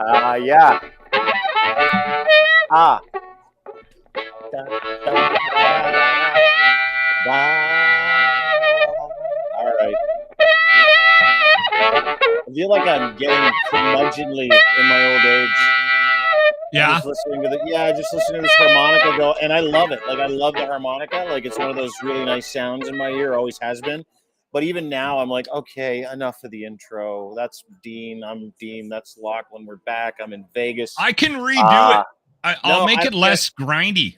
Yeah. Ah. Da, da, da, All right. I feel like I'm getting curmudgeonly in my old age. Yeah. Just listening to just listening to this harmonica go, and I love it. Like I love the harmonica. Like it's one of those really nice sounds in my ear. Always has been. But even now, I'm like, okay, enough of the intro. That's Dean. I'm Dean. That's Lachlan. We're back. I'm in Vegas. I can redo it. I'll no, make it less grindy.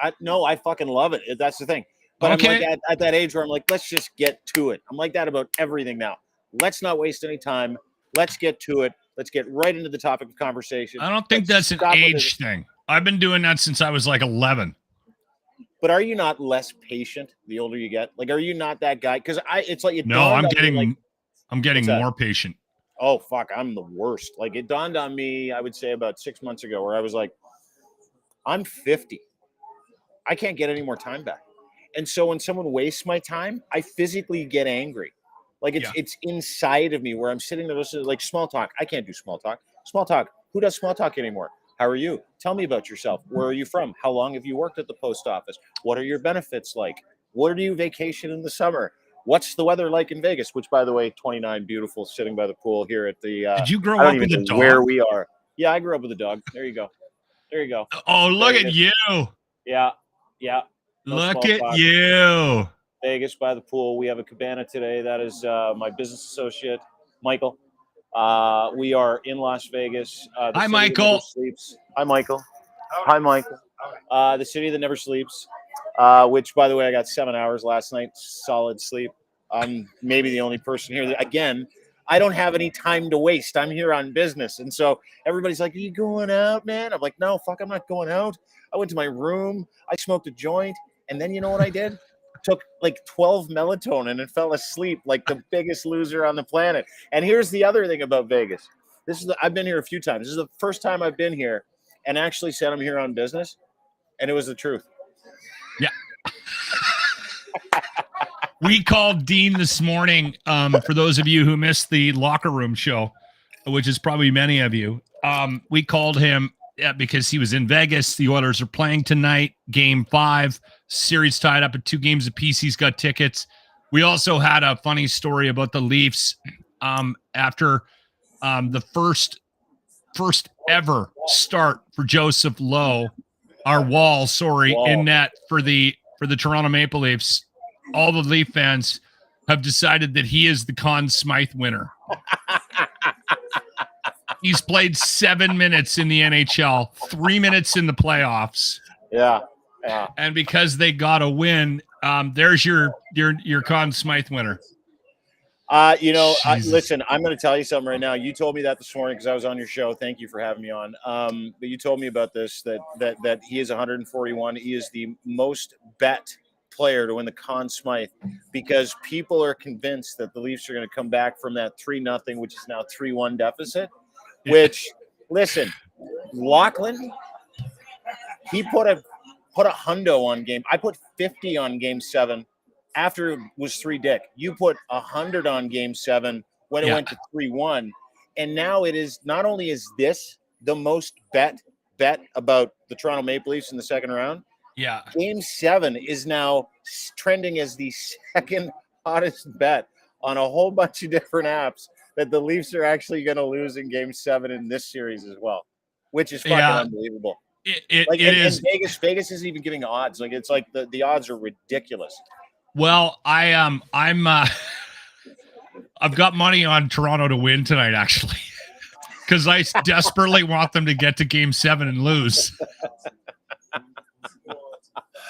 I fucking love it. That's the thing. But Okay. I'm like at that age where I'm like, let's just get to it. I'm like that about everything now. Let's not waste any time. Let's get to it. Let's get right into the topic of conversation. I don't think that's an age thing. I've been doing that since I was like 11. But are you not less patient the older you get? Like, are you not that guy? Because it's like it. No, I'm getting more patient. Oh fuck, I'm the worst. Like it dawned on me, I would say about 6 months ago, where I was like, I'm 50. I can't get any more time back. And so when someone wastes my time, I physically get angry. Like it's inside of me where I'm sitting there listening to like small talk. I can't do small talk. Small talk. Who does small talk anymore? How are you? Tell me about yourself. Where are you from? How long have you worked at the post office? What are your benefits like? Where do you vacation in the summer? What's the weather like in Vegas? Which, by the way, 29, beautiful, sitting by the pool here at the. Did you grow up with a dog? Where we are? Yeah, I grew up with a dog. There you go. There you go. Oh, look at you. Yeah. No look at talk. You. Vegas by the pool. We have a cabana today. That is my business associate, Michael. We are in Las Vegas. Hi, Michael. Sleeps. Hi, Michael. Hi, Michael. The city that never sleeps. Which, by the way, I got 7 hours last night, solid sleep. I'm maybe the only person here that, again, I don't have any time to waste. I'm here on business. And so everybody's like, are you going out, man? I'm like, no, fuck, I'm not going out. I went to my room. I smoked a joint. And then you know what I did? Took like 12 melatonin and fell asleep like the biggest loser on the planet. And here's the other thing about Vegas. I've been here a few times. This is the first time I've been here and actually said I'm here on business. And it was the truth. Yeah. We called Dean this morning. For those of you who missed the locker room show, which is probably many of you, we called him because he was in Vegas. The Oilers are playing tonight, Game 5. Series tied up at 2 games apiece. He's got tickets. We also had a funny story about the Leafs after the first ever start for Joseph Lowe, in net for the Toronto Maple Leafs. All the Leaf fans have decided that he is the Conn Smythe winner. He's played 7 minutes in the NHL, 3 minutes in the playoffs. Yeah. And because they got a win, there's your Conn Smythe winner. Listen, I'm going to tell you something right now. You told me that this morning because I was on your show. Thank you for having me on. But you told me about this, that he is 141. He is the most bet player to win the Conn Smythe because people are convinced that the Leafs are going to come back from that 3-0, which is now 3-1 deficit, which, listen, Lachlan, he put a hundo on game. I put 50 on Game 7 after it was 3 dick. You put 100 on Game 7 when it went to 3-1. And now it is not only is this the most bet about the Toronto Maple Leafs in the second round. Yeah. Game 7 is now trending as the second hottest bet on a whole bunch of different apps that the Leafs are actually going to lose in Game 7 in this series as well, which is fucking unbelievable. It is. And Vegas isn't even giving odds. Like it's like the odds are ridiculous. Well, I've got money on Toronto to win tonight, actually, because I desperately want them to get to Game 7 and lose.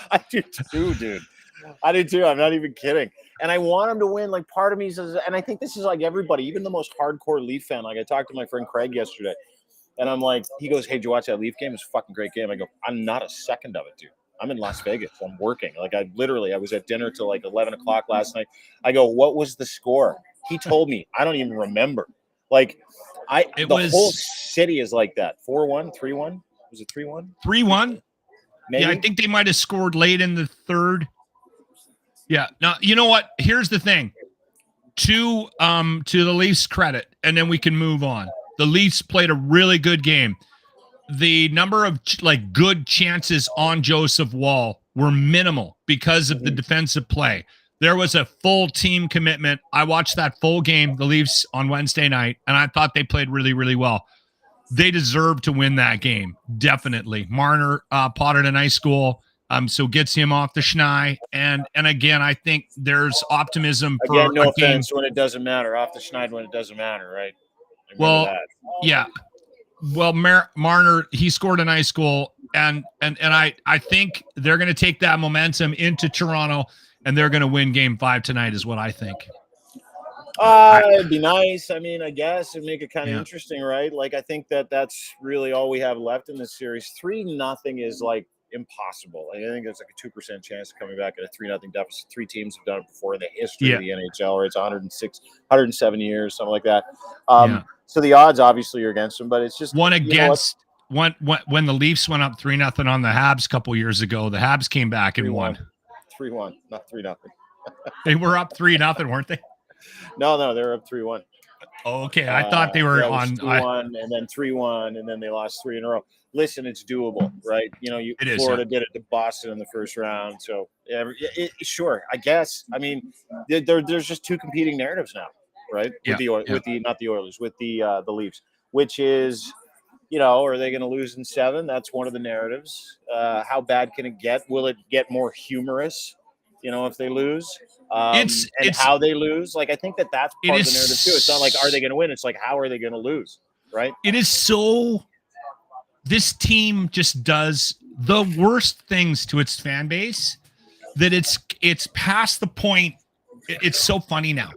I do too, dude. I do too. I'm not even kidding. And I want them to win. Like part of me says, and I think this is like everybody, even the most hardcore Leaf fan. Like I talked to my friend Craig yesterday. And I'm like, he goes, hey, did you watch that Leaf game? It's a fucking great game. I go, I'm not a second of it, dude. I'm in Las Vegas. I'm working. Like I was at dinner till like 11 o'clock last night. I go, what was the score? He told me. I don't even remember. Like the whole city is like that. 4-1, 3-1. Was it 3-1? 3-1. Maybe? Yeah, I think they might have scored late in the third. Yeah. Now, you know what? Here's the thing. To the Leafs' credit, and then we can move on. The Leafs played a really good game. The number of good chances on Joseph Wall were minimal because of the defensive play. There was a full team commitment. I watched that full game, the Leafs on Wednesday night, and I thought they played really, really well. They deserve to win that game, definitely. Marner potted a nice goal, so gets him off the schneid. And again, I think there's optimism for again, no a game. offense when it doesn't matter. Off the schneid when it doesn't matter, right? Well, that. yeah. Well, Marner, he scored a nice goal, and I think they're going to take that momentum into Toronto, and they're going to win Game 5 tonight, is what I think. It'd be nice. I mean, I guess it'd make it kind of interesting, right? Like, I think that's really all we have left in this series. 3-0 is like impossible. I think there's like a 2% chance of coming back at a 3-0 deficit. 3 teams have done it before in the history of the NHL, or it's 107 years, something like that. So the odds obviously are against them, but it's just when the Leafs went up 3-0 on the Habs a couple years ago. The Habs came back and won 3-1, not 3-0. They were up 3-0, weren't they? No, they were up 3-1. Oh, okay, I thought they were on 2-1 and then 3-1, and then they lost 3 in a row. Listen, it's doable, right? Florida did it to Boston in the first round, so sure, I guess. I mean, there's just 2 competing narratives now, right? With not the Oilers, with the Leafs, which is, are they going to lose in 7? That's one of the narratives. How bad can it get? Will it get more humorous? If they lose, it's how they lose. Like, I think that's part of the narrative too. It's not like, are they going to win? It's like, how are they going to lose? Right. It is so. This team just does the worst things to its fan base that it's past the point. It's so funny now.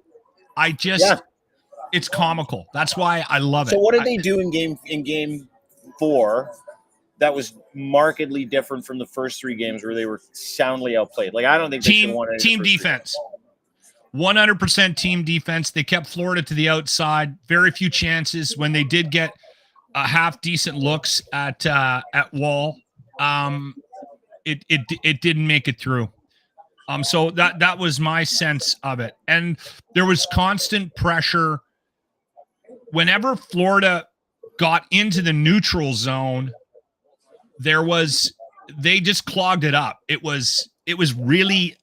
It's comical. That's why I love it. So what did they do in game 4? That was markedly different from the first 3 games where they were soundly outplayed. Like, I don't think team defense, 100% team defense. They kept Florida to the outside. Very few chances. When they did get half decent looks at Wall, it didn't make it through. So that was my sense of it. And there was constant pressure whenever Florida got into the neutral zone. They just clogged it up. It was a really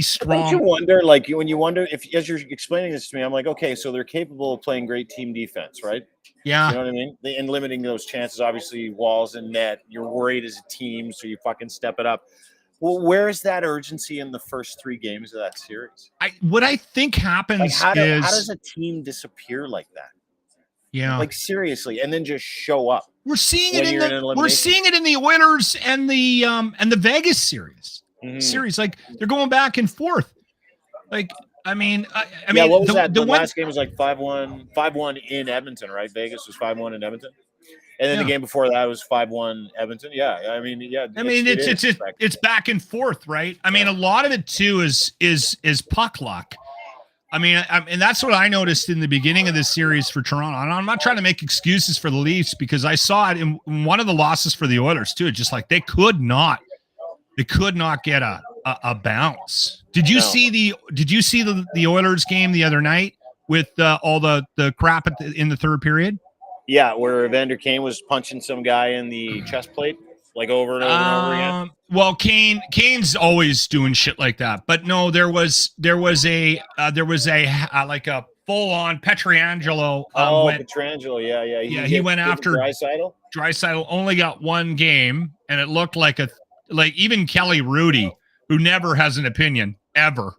strong. Don't you wonder, like, when you wonder if, as you're explaining this to me, I'm like, okay, so they're capable of playing great team defense, right? Yeah. You know what I mean? And limiting those chances, obviously, Walls and net. You're worried as a team, so you fucking step it up. Well, where is that urgency in the first 3 games of that series? What I think happens is how does a team disappear like that? Yeah, like seriously, and then just show up. We're seeing it in the Oilers and the Vegas series. Like, they're going back and forth. Like, I mean, what was that? The last game was like 5-1 in Edmonton, right? Vegas was 5-1 in Edmonton, and then the game before that was 5-1 Edmonton. Yeah, I mean, it's back and forth, right? I mean, a lot of it too is puck luck. I mean, and that's what I noticed in the beginning of this series for Toronto. And I'm not trying to make excuses for the Leafs, because I saw it in one of the losses for the Oilers too. Just like they could not get a bounce. Did you see the Oilers game the other night with all the crap in the third period? Yeah, where Evander Kane was punching some guy in the chest plate, like over and over and over again. Well, Kane's always doing shit like that, but no, there was a like a full on Pietrangelo. Pietrangelo, yeah. He went after Draisaitl. Draisaitl only got 1 game, and it looked like even Kelly Rudy, who never has an opinion ever,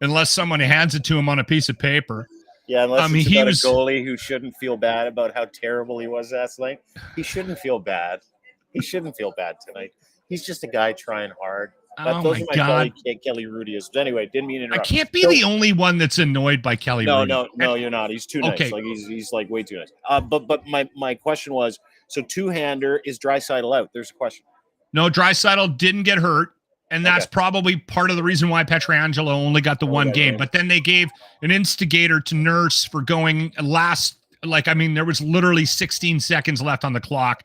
unless someone hands it to him on a piece of paper. Yeah, unless it's about a goalie who shouldn't feel bad about how terrible he was last night. He shouldn't feel bad. He shouldn't feel bad tonight. He's just a guy trying hard. Those are my colleague, Kelly Rudy is. But anyway, didn't mean to interrupt. I can't be the only one that's annoyed by Kelly Rudy. No, you're not. He's too nice. Okay. Like he's like way too nice. But my question was, so two-hander, is Draisaitl out? There's a question. No, Draisaitl didn't get hurt. And that's probably part of the reason why Pietrangelo only got the 1 game. But then they gave an instigator to Nurse for going last. There was literally 16 seconds left on the clock.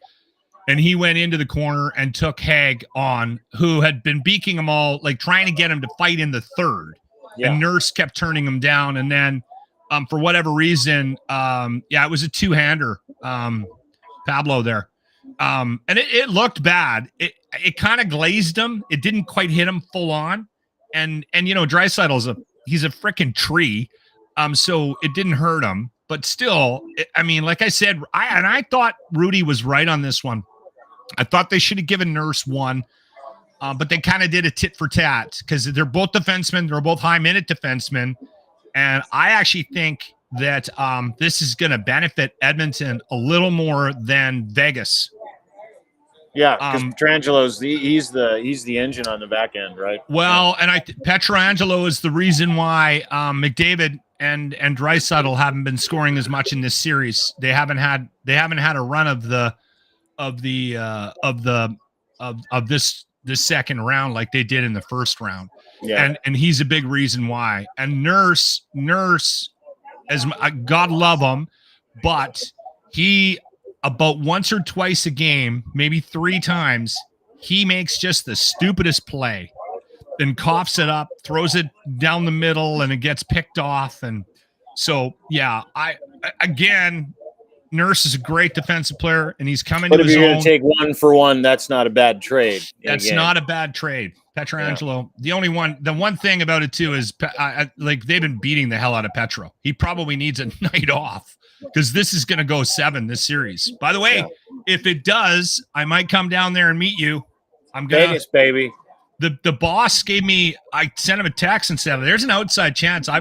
And he went into the corner and took Haig on, who had been beaking him all, like trying to get him to fight in the third. Yeah. And Nurse kept turning him down. And then for whatever reason, it was a two-hander, Pablo there. And it looked bad. It kind of glazed him. It didn't quite hit him full on. And Draisaitl's he's a freaking tree. So it didn't hurt him, but still, like I said, I thought Rudy was right on this one. I thought they should have given Nurse one, but they kind of did a tit for tat because they're both defensemen. They're both high minute defensemen. And I actually think that this is going to benefit Edmonton a little more than Vegas. Yeah, because Petrangelo's he's the engine on the back end, right? Well, and Pietrangelo is the reason why McDavid and Draisaitl haven't been scoring as much in this series. They haven't had a run of this second round like they did in the first round. Yeah. And he's a big reason why. And Nurse, as God love him, but he about once or twice a game, maybe 3 times, he makes just the stupidest play and coughs it up, throws it down the middle, and it gets picked off. And so, yeah, Nurse is a great defensive player, and he's coming to his own. But if you're going to take 1-for-1, that's not a bad trade. That's not a bad trade. Pietrangelo. Yeah. The one thing about it too is they've been beating the hell out of Petro. He probably needs a night off because this is going to go 7 this series. By the way, if it does, I might come down there and meet you. I'm gonna Vegas, baby. The boss I sent him a text and said, "There's an outside chance I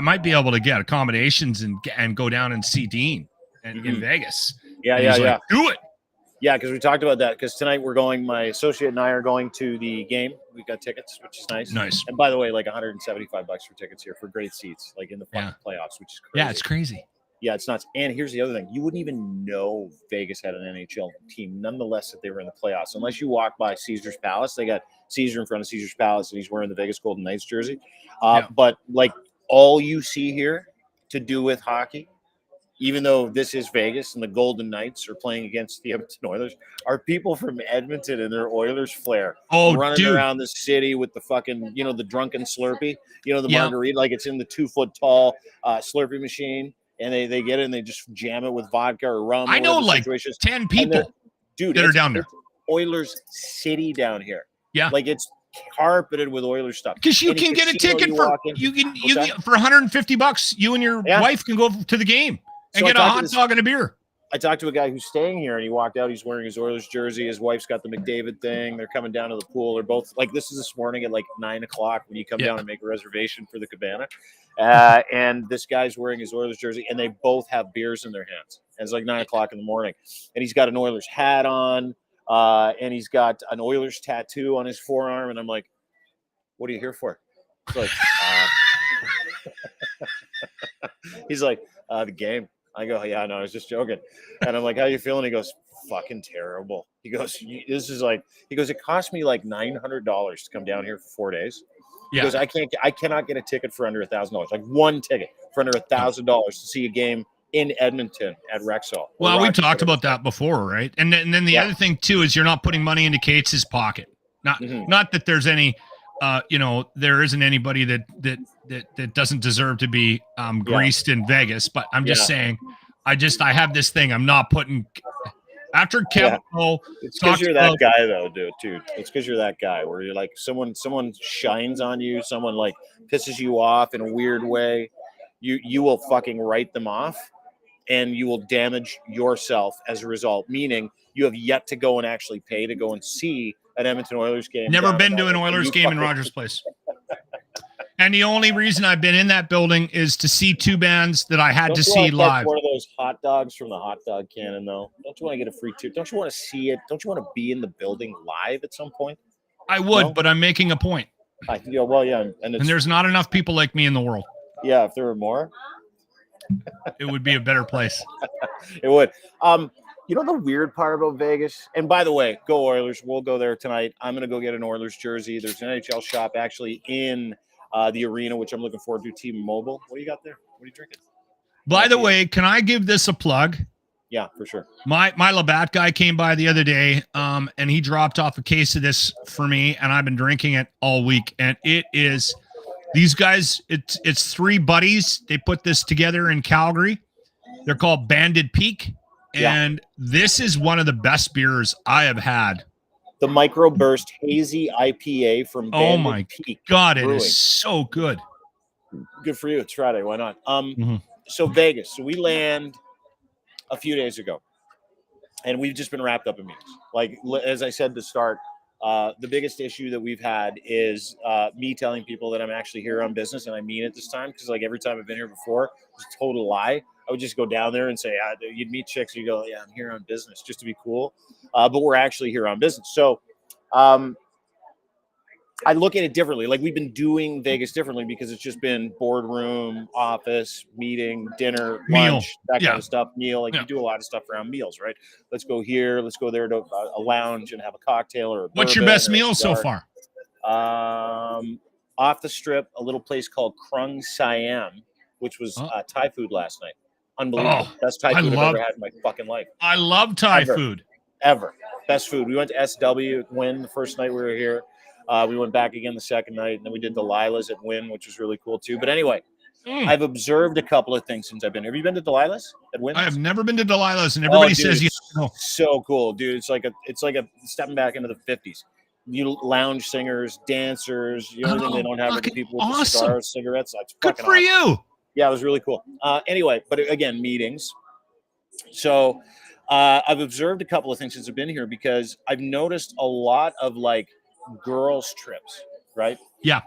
might be able to get accommodations and go down and see Dean in Vegas." Yeah. Do it. Yeah, because we talked about that. Because tonight my associate and I are going to the game. We got tickets, which is nice. Nice. And by the way, like $175 for tickets here for great seats, like in the playoffs, which is crazy. Yeah, it's crazy. Yeah, it's nuts. And here's the other thing: you wouldn't even know Vegas had an NHL team, nonetheless, that they were in the playoffs, unless you walk by Caesar's Palace. They got Caesar in front of Caesar's Palace, and he's wearing the Vegas Golden Knights jersey. But like all you see here to do with hockey, even though this is Vegas and the Golden Knights are playing against the Edmonton Oilers, are people from Edmonton and their Oilers flair running around the city with the fucking, the drunken Slurpee, the margarita, like it's in the 2-foot tall Slurpee machine, and they get it and they just jam it with vodka or rum. I know like 10 people that are down there. Oilers City down here. Yeah. Like it's carpeted with Oilers stuff. Because you can get a ticket for $150. You and your wife can go to the game. And get a hot dog and a beer. I talked to a guy who's staying here, and he walked out. He's wearing his Oilers jersey. His wife's got the McDavid thing. They're coming down to the pool. They're both like, this is this morning at like 9:00 when you come down and make a reservation for the cabana. And this guy's wearing his Oilers jersey, and they both have beers in their hands. And it's like 9:00 in the morning, and he's got an Oilers hat on, and he's got an Oilers tattoo on his forearm. And I'm like, "What are you here for?" He's like, he's like, the game. I go, yeah, no, I was just joking. And I'm like, how you feeling? He goes, fucking terrible. He goes, it cost me like $900 to come down here for 4 days. He goes, I cannot get a ticket for under $1,000. Like one ticket for under $1,000 to see a game in Edmonton at Rexall. Well, we talked about that before, right? And then the other thing too is you're not putting money into Cates' pocket. Not that there's any, there isn't anybody that doesn't deserve to be greased in Vegas. But I'm just saying, I have this thing. I'm not putting after Kevin. It's because you're that guy, though, dude. It's because you're that guy where you're like someone shines on you, someone like pisses you off in a weird way. You will fucking write them off, and you will damage yourself as a result. Meaning, you have yet to go and actually pay to go and see an Edmonton Oilers game. Never been to an Oilers game in Rogers Place. And the only reason I've been in that building is to see 2 bands that I had to see live. One of those hot dogs from the hot dog cannon, though. Don't you want to get a free tour? Don't you want to see it? Don't you want to be in the building live at some point? I would, but I'm making a point. And there's not enough people like me in the world. Yeah, if there were more, it would be a better place. It would. The weird part about Vegas, and by the way, go Oilers. We'll go there tonight. I'm going to go get an Oilers jersey. There's an NHL shop actually in the arena, which I'm looking forward to. T-Mobile. What do you got there? What are you drinking? By the way, can I give this a plug? Yeah, for sure. My Labatt guy came by the other day, and he dropped off a case of this for me, and I've been drinking it all week, and it is These guys, it's three buddies. They put this together in Calgary. They're called Banded Peak, and this is one of the best beers I have had. The Microburst Hazy IPA from Banded my Peak. God, Brewing. It is so good. Good for you. It's Friday. Why not? So Vegas. So we land a few days ago, and we've just been wrapped up in meetings. Like, as I said to start, the biggest issue that we've had is me telling people that I'm actually here on business, and I mean it this time, because like every time I've been here before, it's a total lie. I would just go down there and say, you'd meet chicks, you go, yeah, I'm here on business, just to be cool. But we're actually here on business. So I look at it differently. Like, we've been doing Vegas differently because it's just been boardroom, office, meeting, dinner, lunch, that kind of stuff, meal. Like, you do a lot of stuff around meals, right? Let's go here. Let's go there to a lounge and have a cocktail or a What's your best meal so far? Off the strip, a little place called Krung Siam, which was Thai food last night. Unbelievable. Best Thai food I've ever had in my fucking life. I love Thai food. Ever. Best food. We went to SW at Wynn the first night we were here. We went back again the second night, and then we did Delilah's at Wynn, which was really cool too. But anyway, I've observed a couple of things since I've been here. Have you been to Delilah's at Wynn? I have never been to Delilah's, and everybody says you know. So cool, dude. It's like a stepping back into the 50s. You lounge singers, dancers. The only thing they don't have are the people with the cigars, cigarettes. That's good for you. Yeah, it was really cool. Anyway, but again, meetings. So I've observed a couple of things since I've been here, because I've noticed a lot of like girls trips, right? Yeah.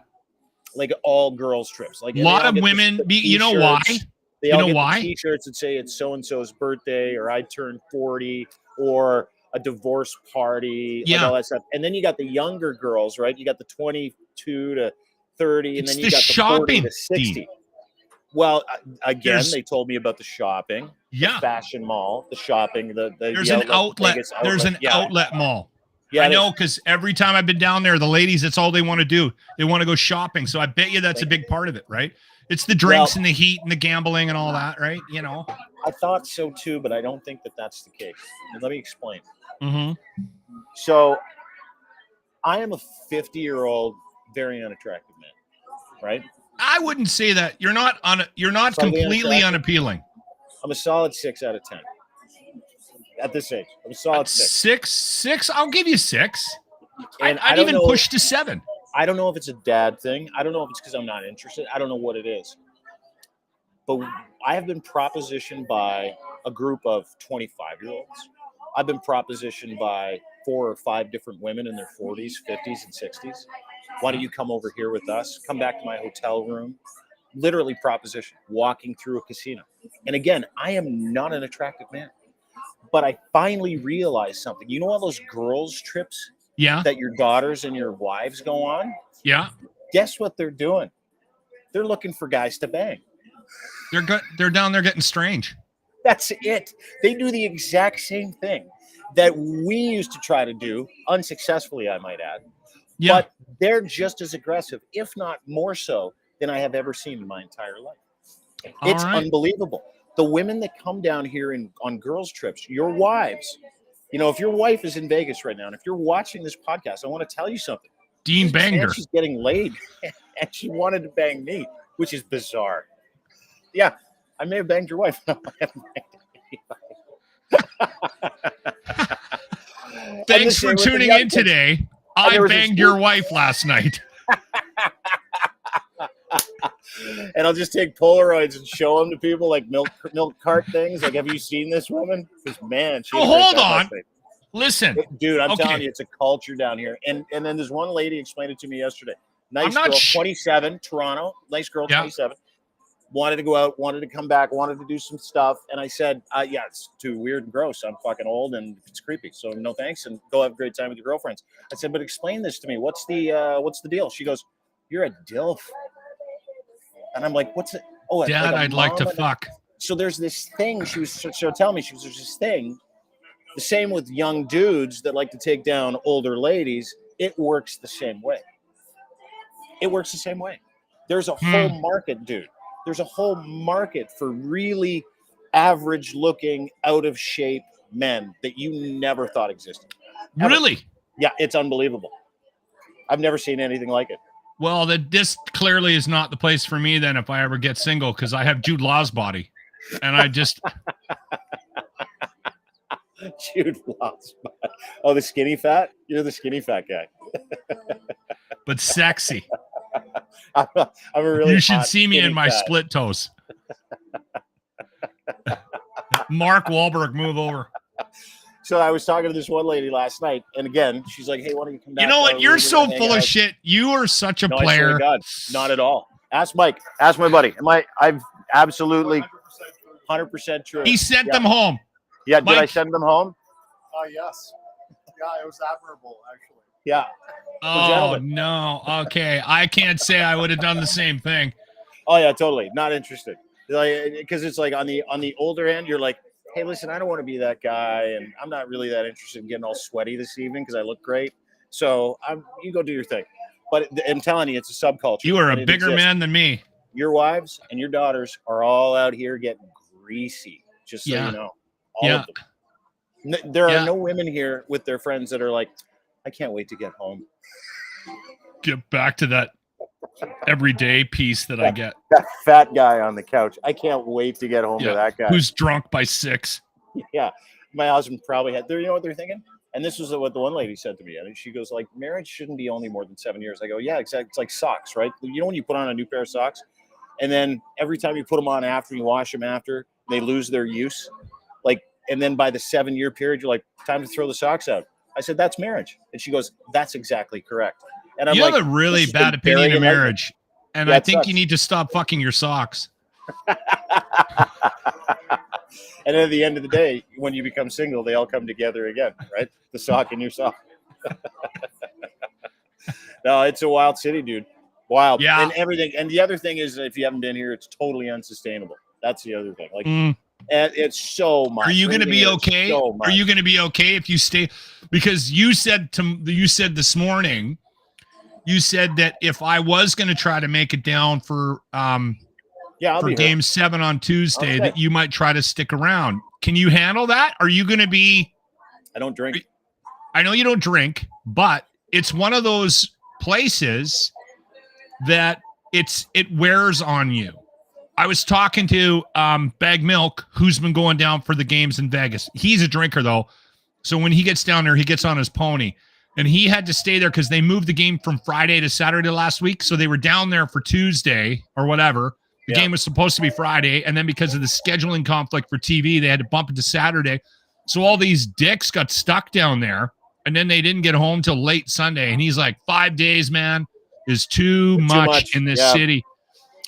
Like all girls trips. Like a lot of women, you know why? They all get the t-shirts that say it's so-and-so's birthday, or I turned 40, or a divorce party, like all that stuff. And then you got the younger girls, right? You got the 22 to 30, and then you got the 40 to 60. Well, again, they told me about the shopping, the fashion mall, the shopping, there's an outlet. There's an outlet mall. Yeah, I know, because every time I've been down there, the ladies, that's all they want to do. They want to go shopping. So I bet you that's a big part of it, right? It's the drinks and the heat and the gambling and all that, right? You know. I thought so too, but I don't think that that's the case. And let me explain. So I am a 50-year-old, very unattractive man, right? I wouldn't say that. You're not completely unappealing. I'm a solid 6 out of 10. At this age, I'm a solid 6. 6. I'll give you 6. And I'd even push to 7. I don't know if it's a dad thing. I don't know if it's because I'm not interested. I don't know what it is. But I have been propositioned by a group of 25-year-olds. I've been propositioned by 4 or 5 different women in their 40s, 50s, and 60s. Why don't you come over here with us? Come back to my hotel room. Literally proposition, walking through a casino. And again, I am not an attractive man. But I finally realized something. You know all those girls' trips that your daughters and your wives go on? Yeah. Guess what they're doing? They're looking for guys to bang. They're down there getting strange. That's it. They do the exact same thing that we used to try to do, unsuccessfully, I might add. Yeah. But they're just as aggressive, if not more so, than I have ever seen in my entire life. It's unbelievable. The women that come down here on girls' trips, your wives, if your wife is in Vegas right now, and if you're watching this podcast, I want to tell you something. Dean banged her. She's getting laid, and she wanted to bang me, which is bizarre. Yeah, I may have banged your wife. No, I haven't banged Thanks for tuning in today. I banged your wife last night. And I'll just take Polaroids and show them to people, like milk cart things. Like, have you seen this woman? Because man, hold on. Listen, dude, I'm telling you, it's a culture down here. And then there's one lady explained it to me yesterday. Nice girl, 27, Toronto. Nice girl, 27. Wanted to go out, wanted to come back, wanted to do some stuff. And I said, it's too weird and gross. I'm fucking old and it's creepy. So no thanks, and go have a great time with your girlfriends. I said, but explain this to me. What's the deal? She goes, you're a DILF. And I'm like, what's it? Oh, Dad, I'd like to fuck. So there's this thing. She was telling me, there's this thing. The same with young dudes that like to take down older ladies. It works the same way. It works the same way. There's a whole market, dude. There's a whole market for really average-looking, out-of-shape men that you never thought existed. Ever. Really? Yeah, it's unbelievable. I've never seen anything like it. Well, this clearly is not the place for me then if I ever get single, because I have Jude Law's body. And I just Jude Law's body. Oh, the skinny fat? You're the skinny fat guy. but sexy. I'm a really You should hot, see me in skinny my fat. split toes. Mark Wahlberg, move over. So I was talking to this one lady last night, and again, she's like, "Hey, why don't you come back?" You know what? We're You're gonna so hang full of out." shit. You are such a No, I swear player. to God, not at all. Ask Mike. Ask my buddy. I've absolutely 100% true. He sent them home. Yeah, did I Mike. send them home? Yes. Yeah, it was admirable, actually. Yeah. Oh, gentlemen. no. Okay. I can't say I would have done the same thing. Oh yeah, totally. Not interested. Like, because it's like on the older end, you're like, hey, listen, I don't want to be that guy, and I'm not really that interested in getting all sweaty this evening because I look great. So you go do your thing. But I'm telling you, it's a subculture. You are and a it bigger exists. man than me. Your wives and your daughters are all out here getting greasy. Just so Yeah. you know, all Yeah. of them. There are Yeah. no women here with their friends that are like, I can't wait to get home. Get back to that everyday piece that I get. That fat guy on the couch. I can't wait to get home Yeah. to that guy. Who's drunk by 6. Yeah, my husband probably had. You know what they're thinking? And this was what the one lady said to me. And she goes, like, marriage shouldn't be only more than 7 years. I go, yeah, exactly. It's like socks, right? You know when you put on a new pair of socks, and then every time you put them on after, you wash them after, they lose their use. Like, and then by the 7-year period, you're like, time to throw the socks out. I said, that's marriage. And she goes, that's exactly correct. And I'm You like, have a really this has bad been opinion very of enlightening. marriage. And Yeah, I it think sucks. you need to stop fucking your socks. And then at the end of the day, when you become single, they all come together again, right? The sock and your sock. No, it's a wild city, dude. Wild. Yeah. And everything. And the other thing is, if you haven't been here, it's totally unsustainable. That's the other thing. Like, Mm. and it's so much. Are you going to be Everything is okay? so Are much. you going to be okay if you stay? Because you said this morning, you said that if I was going to try to make it down for Yeah, I'll for be here. Game 7 on Tuesday, Okay. that you might try to stick around. Can you handle that? Are you going to be? I don't drink. I know you don't drink, but it's one of those places that it wears on you. I was talking to Bag Milk, who's been going down for the games in Vegas. He's a drinker though, so when he gets down there, he gets on his pony, and he had to stay there because they moved the game from Friday to Saturday last week. So they were down there for Tuesday or whatever. The Yeah. game was supposed to be Friday, and then because of the scheduling conflict for TV, they had to bump it to Saturday. So all these dicks got stuck down there, and then they didn't get home till late Sunday. And he's like, 5 days, man, is too much in this Yeah. city.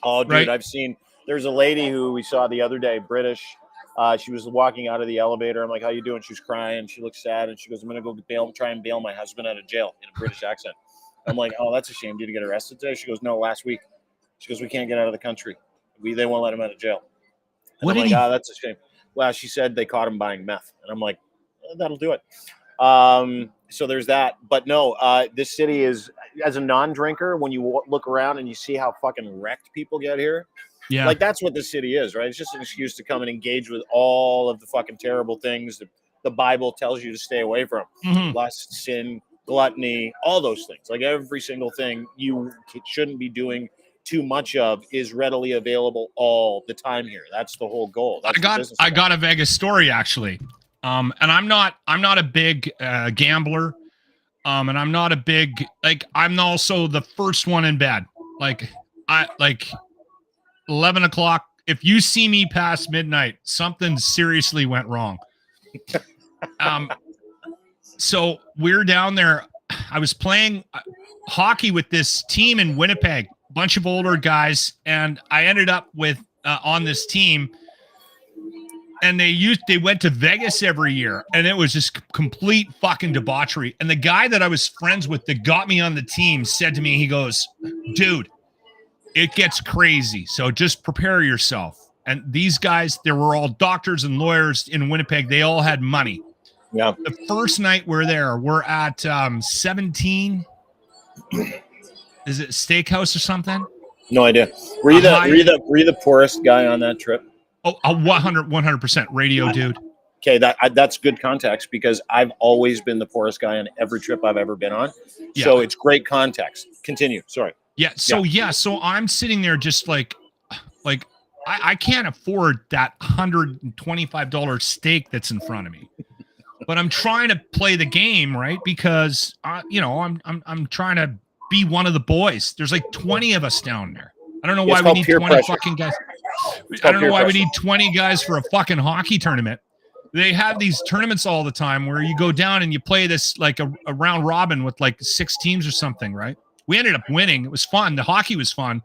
Oh, dude, Right. I've seen. There's a lady who we saw the other day, British. She was walking out of the elevator. I'm like, "How you doing?" She was crying. She looked sad, and she goes, "I'm gonna go try and bail my husband out of jail," in a British accent. I'm like, "Oh, that's a shame. Did you get arrested today?" She goes, "No, last week." She goes, "We can't get out of the country. They won't let him out of jail." And What I'm did like, he- "Oh, that's a shame." Well, she said they caught him buying meth, and I'm like, "That'll do it." So there's that. But no, this city is, as a non-drinker, when you look around and you see how fucking wrecked people get here. Yeah. Like, that's what this city is, right? It's just an excuse to come and engage with all of the fucking terrible things that the Bible tells you to stay away from. Mhm. Lust, sin, gluttony, all those things. Like, every single thing you shouldn't be doing too much of is readily available all the time here. That's the whole goal. That's the business I model. got a Vegas story actually. And I'm not a big gambler. And I'm not a big, like, I'm also the first one in bed. Like, 11 o'clock. If you see me past midnight, something seriously went wrong. So we're down there. I was playing hockey with this team in Winnipeg, bunch of older guys, and I ended up with on this team. And they went to Vegas every year, and it was just complete fucking debauchery. And the guy that I was friends with that got me on the team said to me, he goes, "Dude, it gets crazy. So just prepare yourself." And these guys, they were all doctors and lawyers in Winnipeg. They all had money. Yeah. The first night we're there, we're at 17. Is it Steakhouse or something? No idea. Were you the poorest guy on that trip? Oh, 100% radio, dude. Okay, that's good context, because I've always been the poorest guy on every trip I've ever been on. Yeah. So it's great context. Continue. Sorry. Yeah. So I'm sitting there just like I can't afford that $125 steak that's in front of me, but I'm trying to play the game, right? Because I'm trying to be one of the boys. There's like 20 of us down there. I don't know why we need 20 pressure. fucking guys. I don't know why we need 20 guys for a fucking hockey tournament. They have these tournaments all the time where you go down and you play this like a round robin with like 6 teams or something, right? We ended up winning. It was fun. The hockey was fun,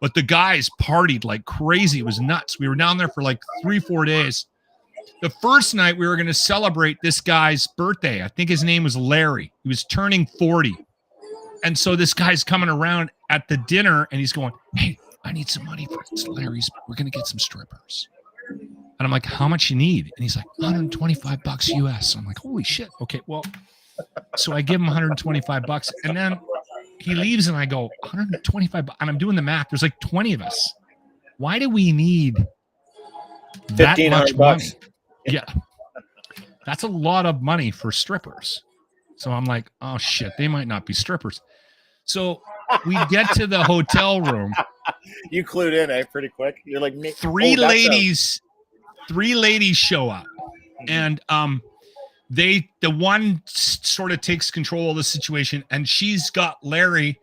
but the guys partied like crazy. It was nuts. We were down there for like 3-4 days. The first night we were going to celebrate this guy's birthday. I think his name was Larry. He was turning 40. And so this guy's coming around at the dinner and he's going, "Hey, I need some money for Larry's. We're going to get some strippers." And I'm like, "How much you need?" And he's like, $125 US. I'm like, "Holy shit." Okay, well, so I give him $125 and then he leaves and I go, $125. And I'm doing the math. There's like 20 of us. Why do we need that much money? Yeah. That's a lot of money for strippers. So I'm like, oh shit, they might not be strippers. So we get to the hotel room. You clued in, pretty quick. You're like, three ladies show up. And the one sort of takes control of the situation, and she's got Larry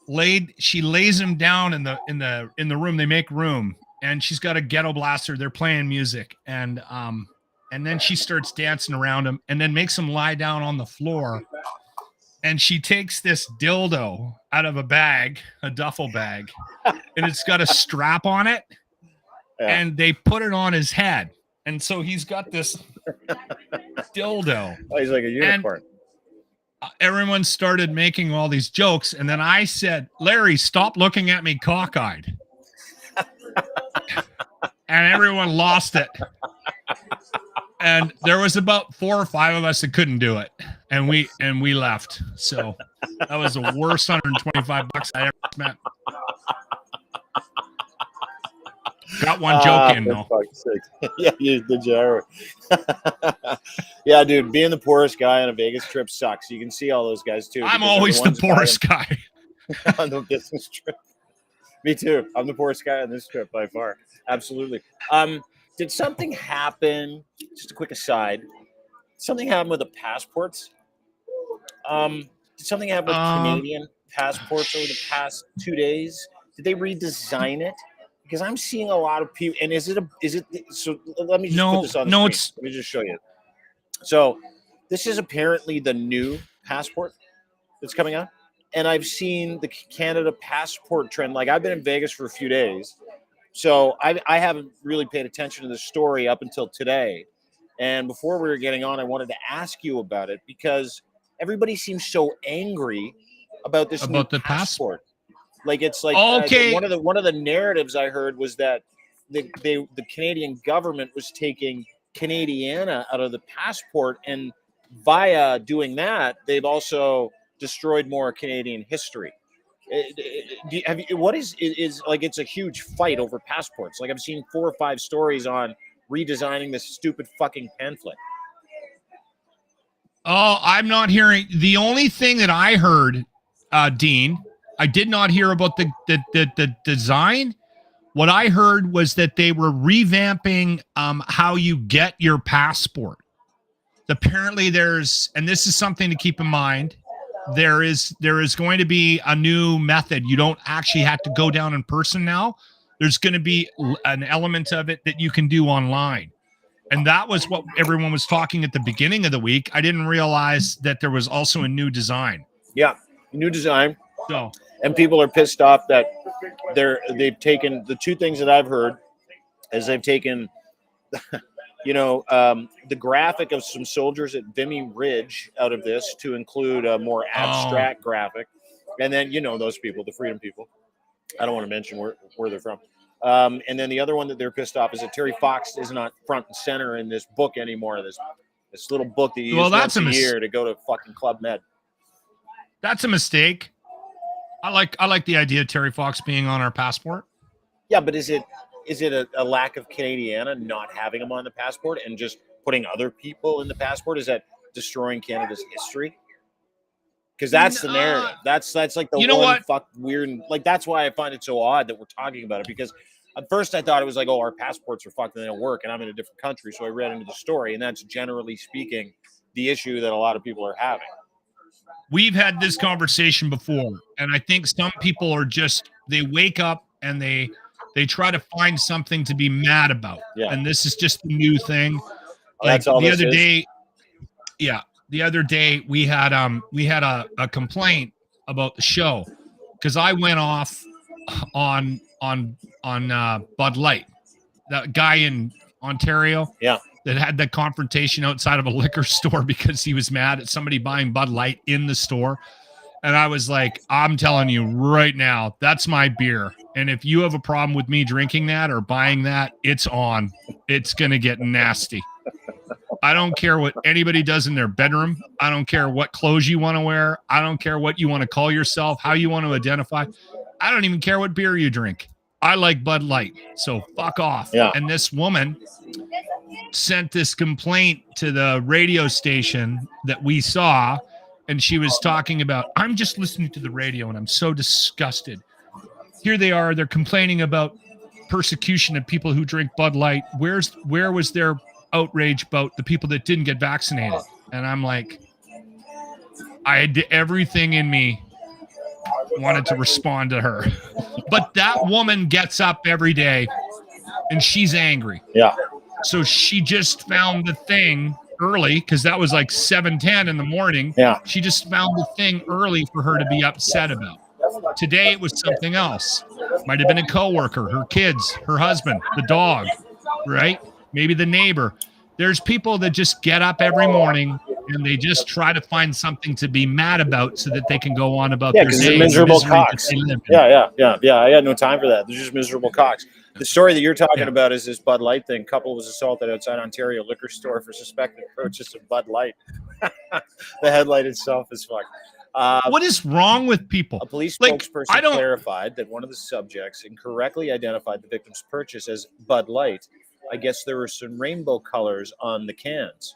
laid. She lays him down in the room. They make room, and she's got a ghetto blaster. They're playing music, and then she starts dancing around him, and then makes him lie down on the floor. And she takes this dildo out of a bag, a duffel bag, and it's got a strap on it, and they put it on his head. And so he's got this dildo. Oh, he's like a unicorn. And everyone started making all these jokes. And then I said, "Larry, stop looking at me cockeyed." And everyone lost it. And there was about 4 or 5 of us that couldn't do it. And we left. So that was the worst $125 I ever spent. Got one joke in though. Yeah, you did. Yeah, dude, being the poorest guy on a Vegas trip sucks. You can see all those guys too. I'm always the poorest guy on the business trip. Me too. I'm the poorest guy on this trip by far. Absolutely. Did something happen? Just a quick aside. Something happened with the passports. Did something happen with Canadian passports over the past 2 days? Did they redesign it? Because I'm seeing a lot of people. And is it so let me just put this on the screen. Let me just show you. So this is apparently the new passport that's coming out. And I've seen the Canada passport trend. Like, I've been in Vegas for a few days. So I haven't really paid attention to the story up until today. And before we were getting on, I wanted to ask you about it because everybody seems so angry about this new passport. Like, it's like okay. One of the narratives I heard was that the Canadian government was taking Canadiana out of the passport, and via doing that, they've also destroyed more Canadian history. What is like? It's a huge fight over passports. Like, I've seen 4 or 5 stories on redesigning this stupid fucking pamphlet. Oh, I'm not hearing. The only thing that I heard, Dean, I did not hear about the design. What I heard was that they were revamping how you get your passport. Apparently and this is something to keep in mind, there is going to be a new method. You don't actually have to go down in person now. There's going to be an element of it that you can do online. And that was what everyone was talking at the beginning of the week. I didn't realize that there was also a new design. Yeah, new design. So, and people are pissed off that they've taken the 2 things that I've heard is they've taken, the graphic of some soldiers at Vimy Ridge out of this to include a more abstract graphic. And then, those people, the freedom people, I don't want to mention where they're from. And then the other one that they're pissed off is that Terry Fox is not front and center in this book anymore. This little book that you use once a year to go to fucking Club Med. That's a mistake. I like the idea of Terry Fox being on our passport. Yeah, but is it a lack of Canadiana not having him on the passport and just putting other people in the passport? Is that destroying Canada's history? because that's the narrative. That's like the you know what? fuck weird. Like that's why I find it so odd that we're talking about it, because at first I thought it was like, oh, our passports are fucked and they don't work, and I'm in a different country. So I read into the story, and that's generally speaking the issue that a lot of people are having. We've had this conversation before, and I think some people are just, they wake up and they try to find something to be mad about. Yeah. And this is just the new thing. That's all the this other is. day, the other day we had a complaint about the show because I went off on Bud Light, that guy in Ontario. Yeah. That had that confrontation outside of a liquor store because he was mad at somebody buying Bud Light in the store. And I was like, I'm telling you right now, that's my beer. And if you have a problem with me drinking that or buying that, it's on. It's going to get nasty. I don't care what anybody does in their bedroom. I don't care what clothes you want to wear. I don't care what you want to call yourself, how you want to identify. I don't even care what beer you drink. I like Bud Light. So fuck off. Yeah. And this woman sent this complaint to the radio station that we saw, and she was talking about, I'm just listening to the radio and I'm so disgusted. Here they are, they're complaining about persecution of people who drink Bud Light. Where was their outrage about the people that didn't get vaccinated? And I'm like, I did everything in me wanted to respond to her. But that woman gets up every day and she's angry. Yeah. So she just found the thing early, because that was like 7:10 in the morning. Yeah. She just found the thing early for her to be upset about. Today it was something else. Might have been a coworker, her kids, her husband, the dog, right? Maybe the neighbor. There's people that just get up every morning and they just try to find something to be mad about so that they can go on about their day. Because they're miserable misery that cocks. they live in. Yeah. I got no time for that. They're just miserable cocks. The story that you're talking about is this Bud Light thing. Couple was assaulted outside Ontario liquor store for suspected purchase of Bud Light. The headlight itself is fucked. What is wrong with people? A police Like, spokesperson clarified that one of the subjects incorrectly identified the victim's purchase as Bud Light. I guess there were some rainbow colors on the cans.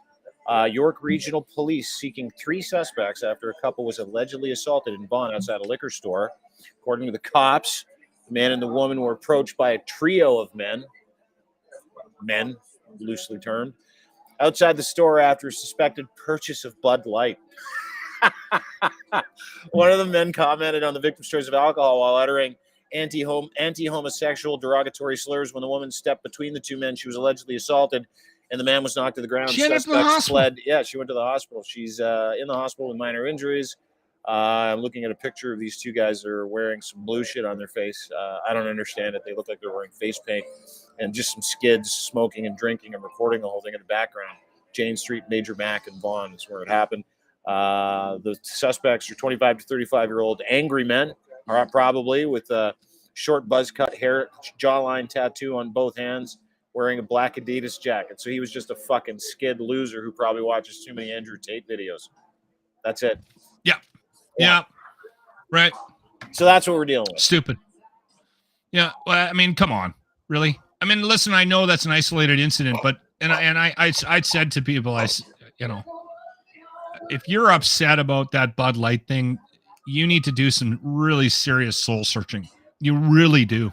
York Regional Police seeking 3 suspects after a couple was allegedly assaulted in Vaughan outside a liquor store. According to the cops, the man and the woman were approached by a trio of men, loosely termed, outside the store after a suspected purchase of Bud Light. One of the men commented on the victim's choice of alcohol while uttering anti-homosexual derogatory slurs. When the woman stepped between the 2 men, she was allegedly assaulted, and the man was knocked to the ground. She ended up in the Suspects hospital. fled. Yeah, she went to the hospital. She's in the hospital with minor injuries. I'm looking at a picture of these 2 guys that are wearing some blue shit on their face. I don't understand it. They look like they're wearing face paint, and just some skids smoking and drinking and recording the whole thing in the background. Jane Street, Major Mac, and Vaughan is where it happened. The suspects are 25 to 35-year-old angry men, probably with short buzz cut hair, jawline tattoo on both hands, wearing a black Adidas jacket. So he was just a fucking skid loser who probably watches too many Andrew Tate videos. That's it. Yeah. Right. So that's what we're dealing with. Stupid. Yeah. Well, I mean, come on. Really? I mean, listen, I know that's an isolated incident, but I said to people, if you're upset about that Bud Light thing, you need to do some really serious soul searching. You really do.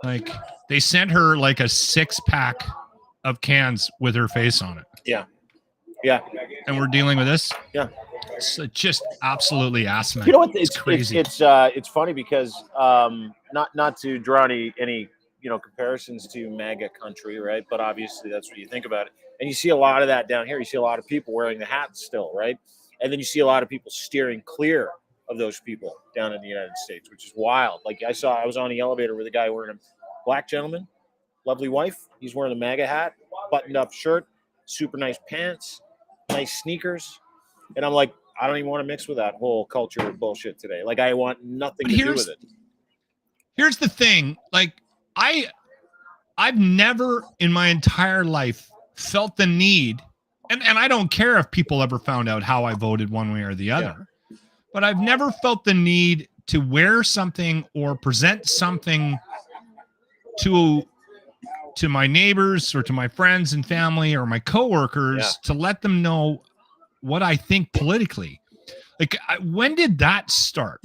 Like, they sent her like a 6-pack of cans with her face on it. Yeah. And we're dealing with this. Yeah. It's just absolutely asinine. You know what? It's crazy. It's funny because not to draw any comparisons to MAGA country, right? But obviously that's what you think about it. And you see a lot of that down here. You see a lot of people wearing the hats still, right? And then you see a lot of people steering clear of those people down in the United States, which is wild. Like I was on the elevator with a guy wearing a black gentleman, lovely wife. He's wearing a MAGA hat, buttoned up shirt, super nice pants, nice sneakers. And I'm like, I don't even want to mix with that whole culture of bullshit today. Like, I want nothing to do with it. Here's the thing. Like, I've never in my entire life felt the need, and I don't care if people ever found out how I voted one way or the other, but I've never felt the need to wear something or present something to my neighbors or to my friends and family or my coworkers to let them know what I think politically. Like, when did that start?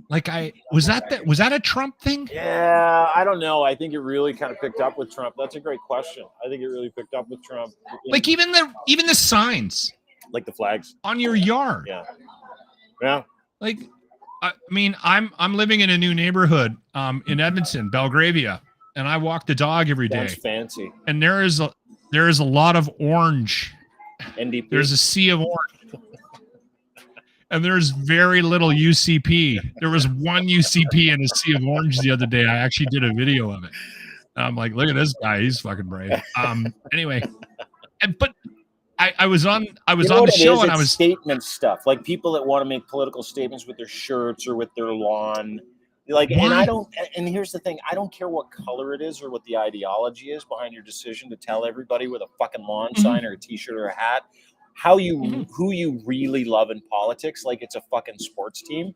Like, was that a Trump thing? Yeah, I don't know. I think it really kind of picked up with Trump. That's a great question. I think it really picked up with Trump. Like, even the signs, like the flags on your yard. Yeah. Like, I mean, I'm living in a new neighborhood in Edmonton, Belgravia, and I walk the dog every day. That's fancy. And there is a lot of orange. NDP. There's a sea of orange. And there's very little UCP. There was one UCP in a sea of orange the other day. I actually did a video of it. I'm like, look at this guy. He's fucking brave. Anyway, but I was on the show and I was statement stuff, like people that want to make political statements with their shirts or with their lawn. Like, what? and I don't. And here's the thing: I don't care what color it is or what the ideology is behind your decision to tell everybody with a fucking lawn sign or a T-shirt or a hat who you really love in politics, like it's a fucking sports team.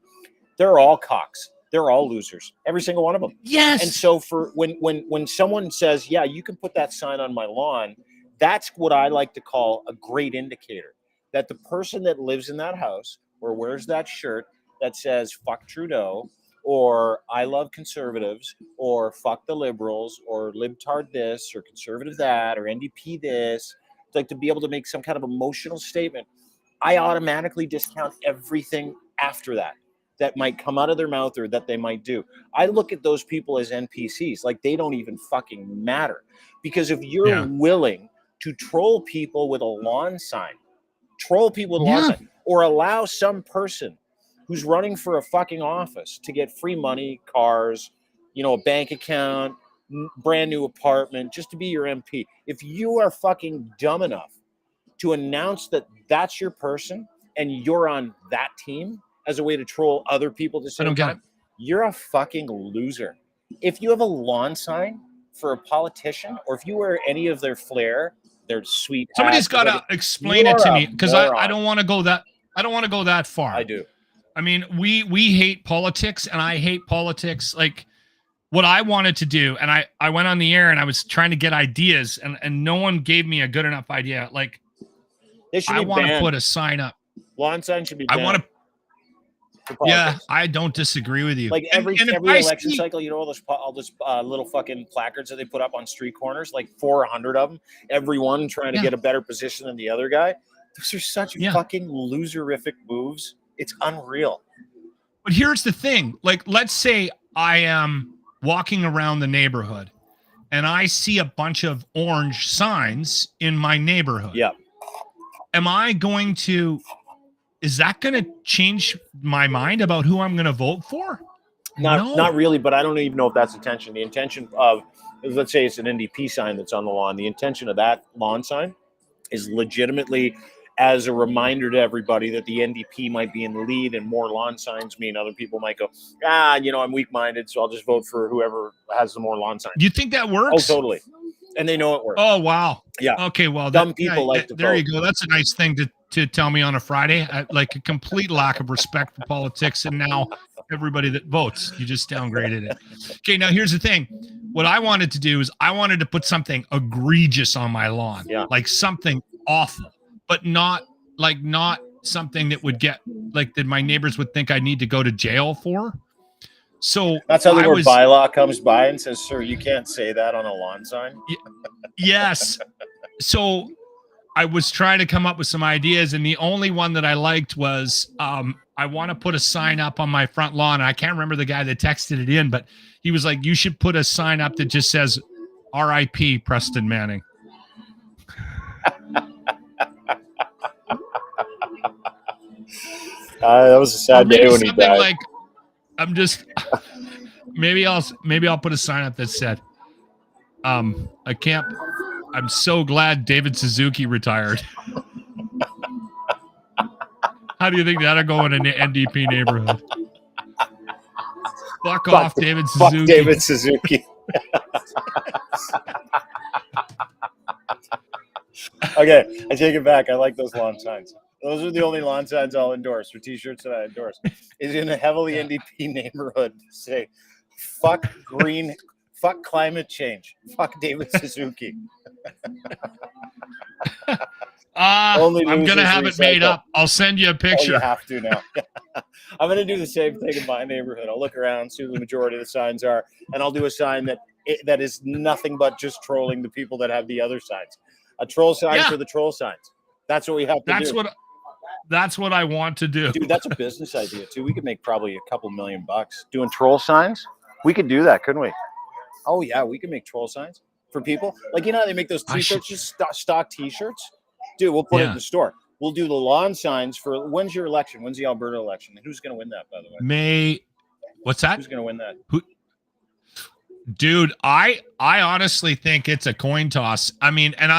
They're all cocks. They're all losers. Every single one of them. Yes. And so for when someone says, yeah, you can put that sign on my lawn, that's what I like to call a great indicator that the person that lives in that house or wears that shirt that says fuck Trudeau or I love conservatives or fuck the liberals or libtard this or conservative that or NDP this, like to be able to make some kind of emotional statement, I automatically discount everything after that might come out of their mouth or that they might do. I look at those people as NPCs, like they don't even fucking matter. Because if you're willing to troll people with a lawn sign, or allow some person who's running for a fucking office to get free money, cars, a bank account, brand new apartment, just to be your MP. If you are fucking dumb enough to announce that that's your person and you're on that team as a way to troll other people to say, you're a fucking loser. If you have a lawn sign for a politician or if you wear any of their flair, their sweet somebody's got to explain it to me, because I don't want to go that far. I do. I mean, we hate politics, and I hate politics. Like, what I wanted to do, and I went on the air and I was trying to get ideas, and no one gave me a good enough idea. Like, I want to put a sign up. Lawn sign should be banned. I want to. Yeah, I don't disagree with you. Like every election cycle, all those little fucking placards that they put up on street corners, like 400 of them, everyone trying to get a better position than the other guy. Those are such fucking loserific moves. It's unreal. But here's the thing. Like, let's say I am walking around the neighborhood and I see a bunch of orange signs in my neighborhood. Yeah. Is that going to change my mind about who I'm going to vote for? Not really, but I don't even know if that's the intention. The intention of, let's say it's an NDP sign that's on the lawn. The intention of that lawn sign is legitimately as a reminder to everybody that the NDP might be in the lead, and more lawn signs mean other people might go, I'm weak-minded, so I'll just vote for whoever has the more lawn signs. Do you think that works? Oh, totally. And they know it works. Oh, wow. Yeah. Okay, well, dumb people like to there vote. You go. That's a nice thing to tell me on a Friday. Like a complete lack of respect for politics, and now everybody that votes, you just downgraded it. Okay, now here's the thing. What I wanted to do is I wanted to put something egregious on my lawn, like something awful, but not something that would get that my neighbors would think I need to go to jail for. So that's how the word bylaw comes by and says, sir, you can't say that on a lawn sign. Yes. So I was trying to come up with some ideas, and the only one that I liked was I want to put a sign up on my front lawn. I can't remember the guy that texted it in, but he was like, you should put a sign up that just says R.I.P. Preston Manning. That was a sad day when he died. Like, I'm just maybe I'll put a sign up that said, I'm so glad David Suzuki retired. How do you think that'll go in an NDP neighborhood? Fuck off, David Suzuki. Fuck David Suzuki. Okay, I take it back. I like those lawn signs. Those are the only lawn signs I'll endorse, or T-shirts that I endorse. Is in a heavily NDP neighborhood to say, fuck green, fuck climate change, fuck David Suzuki. I'm going to have it made up. I'll send you a picture. Oh, you have to now. I'm going to do the same thing in my neighborhood. I'll look around, see who the majority of the signs are, and I'll do a sign that is nothing but just trolling the people that have the other signs. A troll sign for the troll signs. That's what we have to do. That's what I want to do. Dude, that's a business idea too. We could make probably a couple $1 million doing troll signs. We could do that, couldn't we? Oh yeah, we can make troll signs for people. Like, you know how they make those t-shirts, just stock t-shirts? Dude, we'll put it in the store. We'll do the lawn signs for when's your election? When's the Alberta election? And who's going to win that, by the way? What's that? Who's going to win that? Dude, I honestly think it's a coin toss. I mean, and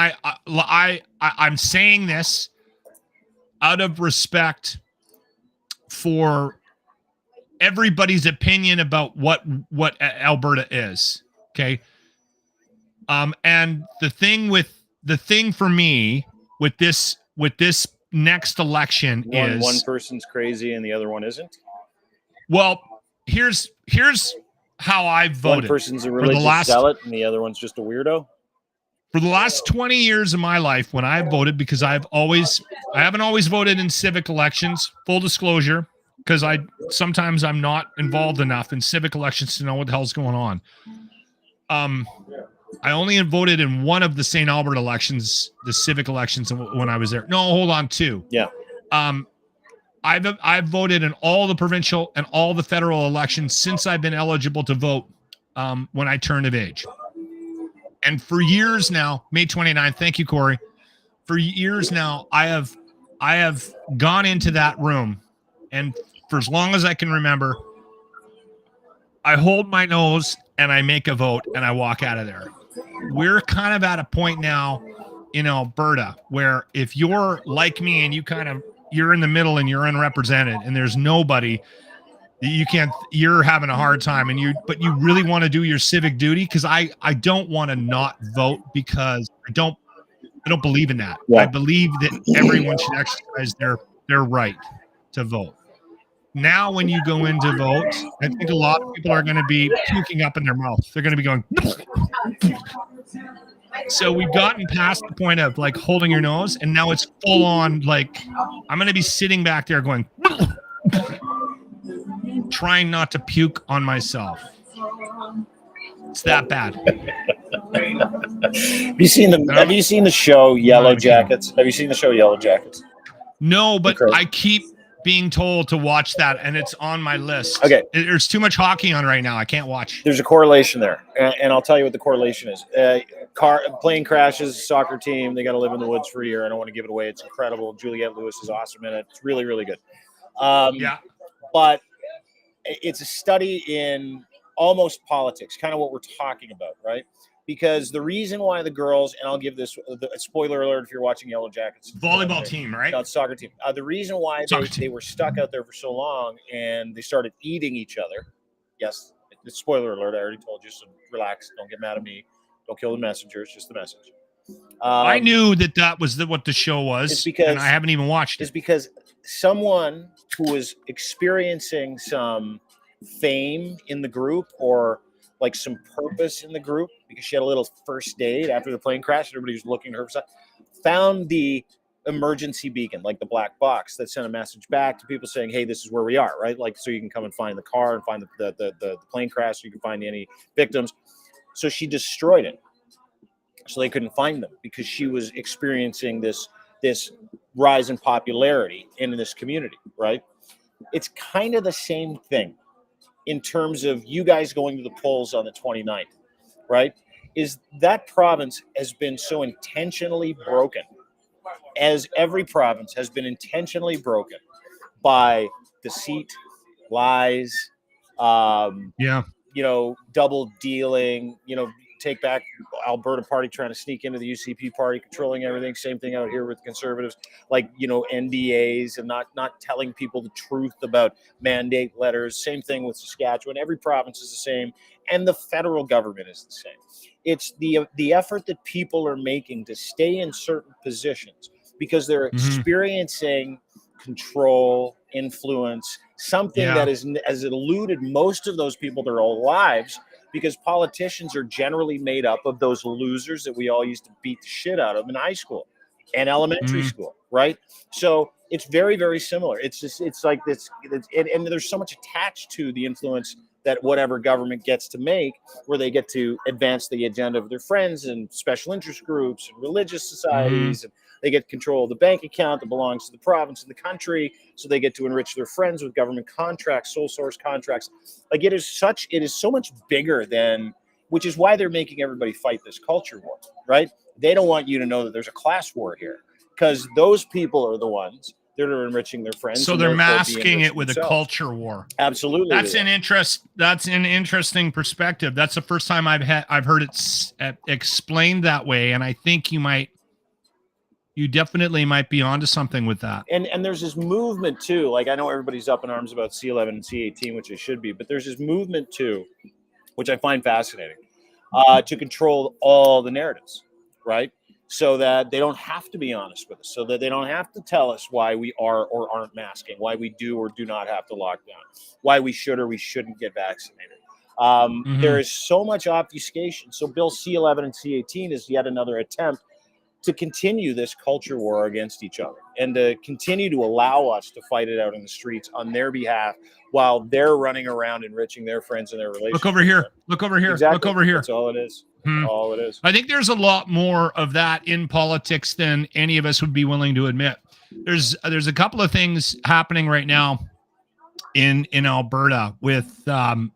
I'm saying this out of respect for everybody's opinion about what Alberta is. Okay. And the thing for me with this next election is one person's crazy and the other one isn't. Well, here's how I voted. One person's a religious zealot and the other one's just a weirdo. For the last 20 years of my life, when I voted, because I haven't always voted in civic elections, full disclosure, because sometimes I'm not involved enough in civic elections to know what the hell's going on. I only voted in one of the St. Albert elections, the civic elections when I was there. No, hold on, two. Yeah. I've voted in all the provincial and all the federal elections since I've been eligible to vote when I turned of age. And for years now, May 29th, thank you, Corey. For years now, I have gone into that room, and for as long as I can remember, I hold my nose and I make a vote and I walk out of there. We're kind of at a point now in Alberta where if you're like me and you're in the middle and you're unrepresented and there's nobody, you're having a hard time, but you really want to do your civic duty, because I don't want to not vote, because I don't believe in that. Yeah. I believe that everyone should exercise their right to vote. Now, when you go in to vote, I think a lot of people are going to be puking up in their mouth. They're going to be going. So we've gotten past the point of like holding your nose, and now it's full on. Like, I'm going to be sitting back there going, trying not to puke on myself. It's that bad. Have you seen the show Yellow Jackets? Have you seen the show Yellow Jackets? No, but I keep being told to watch that, and it's on my list. Okay. There's too much hockey on right now. I can't watch. There's a correlation there, and I'll tell you what the correlation is. Plane crashes, soccer team, they got to live in the woods for a year. I don't want to give it away. It's incredible. Juliette Lewis is awesome in it. It's really, really good. Yeah. But it's a study in almost politics, kind of what we're talking about, right? Because the reason why the girls, and I'll give this a spoiler alert if you're watching Yellow Jackets. Volleyball team, right? No, it's soccer team. The reason why they were stuck out there for so long and they started eating each other. Yes, it's spoiler alert. I already told you, so relax. Don't get mad at me. Don't kill the messenger. It's just the message. I knew that was what the show was, and I haven't even watched it. It's because someone who was experiencing some fame in the group or like some purpose in the group, because she had a little first date after the plane crash, everybody was looking at her, found the emergency beacon, like the black box that sent a message back to people saying, hey, this is where we are, right? Like, so you can come and find the car and find the plane crash, so you can find any victims. So she destroyed it, so they couldn't find them, because she was experiencing this rise in popularity in this community, right? It's kind of the same thing in terms of you guys going to the polls on the 29th, right? Is that province has been so intentionally broken, as every province has been intentionally broken by deceit, lies, double dealing, take back Alberta party trying to sneak into the UCP party, controlling everything. Same thing out here with conservatives, like, NDAs and not telling people the truth about mandate letters. Same thing with Saskatchewan. Every province is the same, and the federal government is the same. It's the effort that people are making to stay in certain positions because they're experiencing control, influence, something that has eluded most of those people their whole lives, because politicians are generally made up of those losers that we all used to beat the shit out of in high school and elementary school, right? So It's very, very similar. It's like this, and there's so much attached to the influence that whatever government gets to make, where they get to advance the agenda of their friends and special interest groups and religious societies, and they get control of the bank account that belongs to the province and the country, so they get to enrich their friends with government contracts, sole source contracts. Like it is so much bigger than, which is why they're making everybody fight this culture war, right? They don't want you to know that there's a class war here, because those people are the ones that are enriching their friends. So they're masking it with a culture war. Absolutely. That's an interesting perspective. That's the first time I've heard it explained that way, and I think you definitely might be onto something with that. And there's this movement too. Like I know everybody's up in arms about C11 and C18, which they should be, but there's this movement too, which I find fascinating, to control all the narratives, right? So that they don't have to be honest with us, so that they don't have to tell us why we are or aren't masking, why we do or do not have to lock down, why we should or we shouldn't get vaccinated. There is so much obfuscation. So Bill C11 and C18 is yet another attempt to continue this culture war against each other and to continue to allow us to fight it out in the streets on their behalf while they're running around enriching their friends and their relationships. Look over here. Look over here. Exactly. Look over here. That's all it is. All it is. I think there's a lot more of that in politics than any of us would be willing to admit. There's a couple of things happening right now in Alberta with the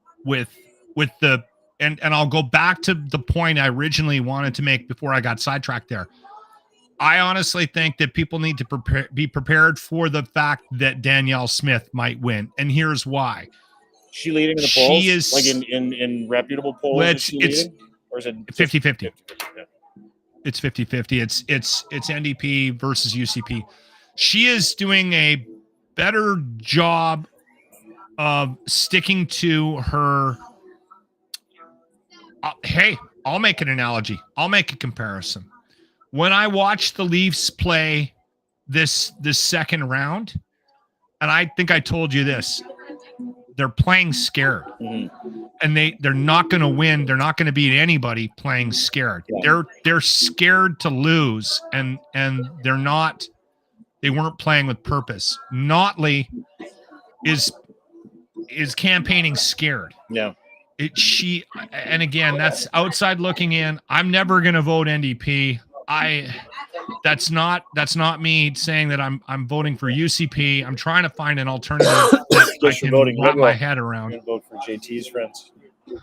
and I'll go back to the point I originally wanted to make before I got sidetracked there. I honestly think that people need to be prepared for the fact that Danielle Smith might win, and here's why. She leading in the polls? She is, like in reputable polls? Which it's or is it 50-50? Yeah. It's 50-50. It's NDP versus UCP. She is doing a better job of sticking to her. Hey, I'll make an analogy. I'll make a comparison. When I watched the Leafs play this second round, and I think I told you this, they're playing scared. And they're not going to win. They're not going to beat anybody playing scared. Yeah. They're scared to lose, and they weren't playing with purpose. Notley is campaigning scared. Yeah. And again, that's outside looking in. I'm never going to vote NDP. That's not me saying that I'm voting for UCP. I'm trying to find an alternative that I can wrap my head around. I'm going to vote for JT's friends.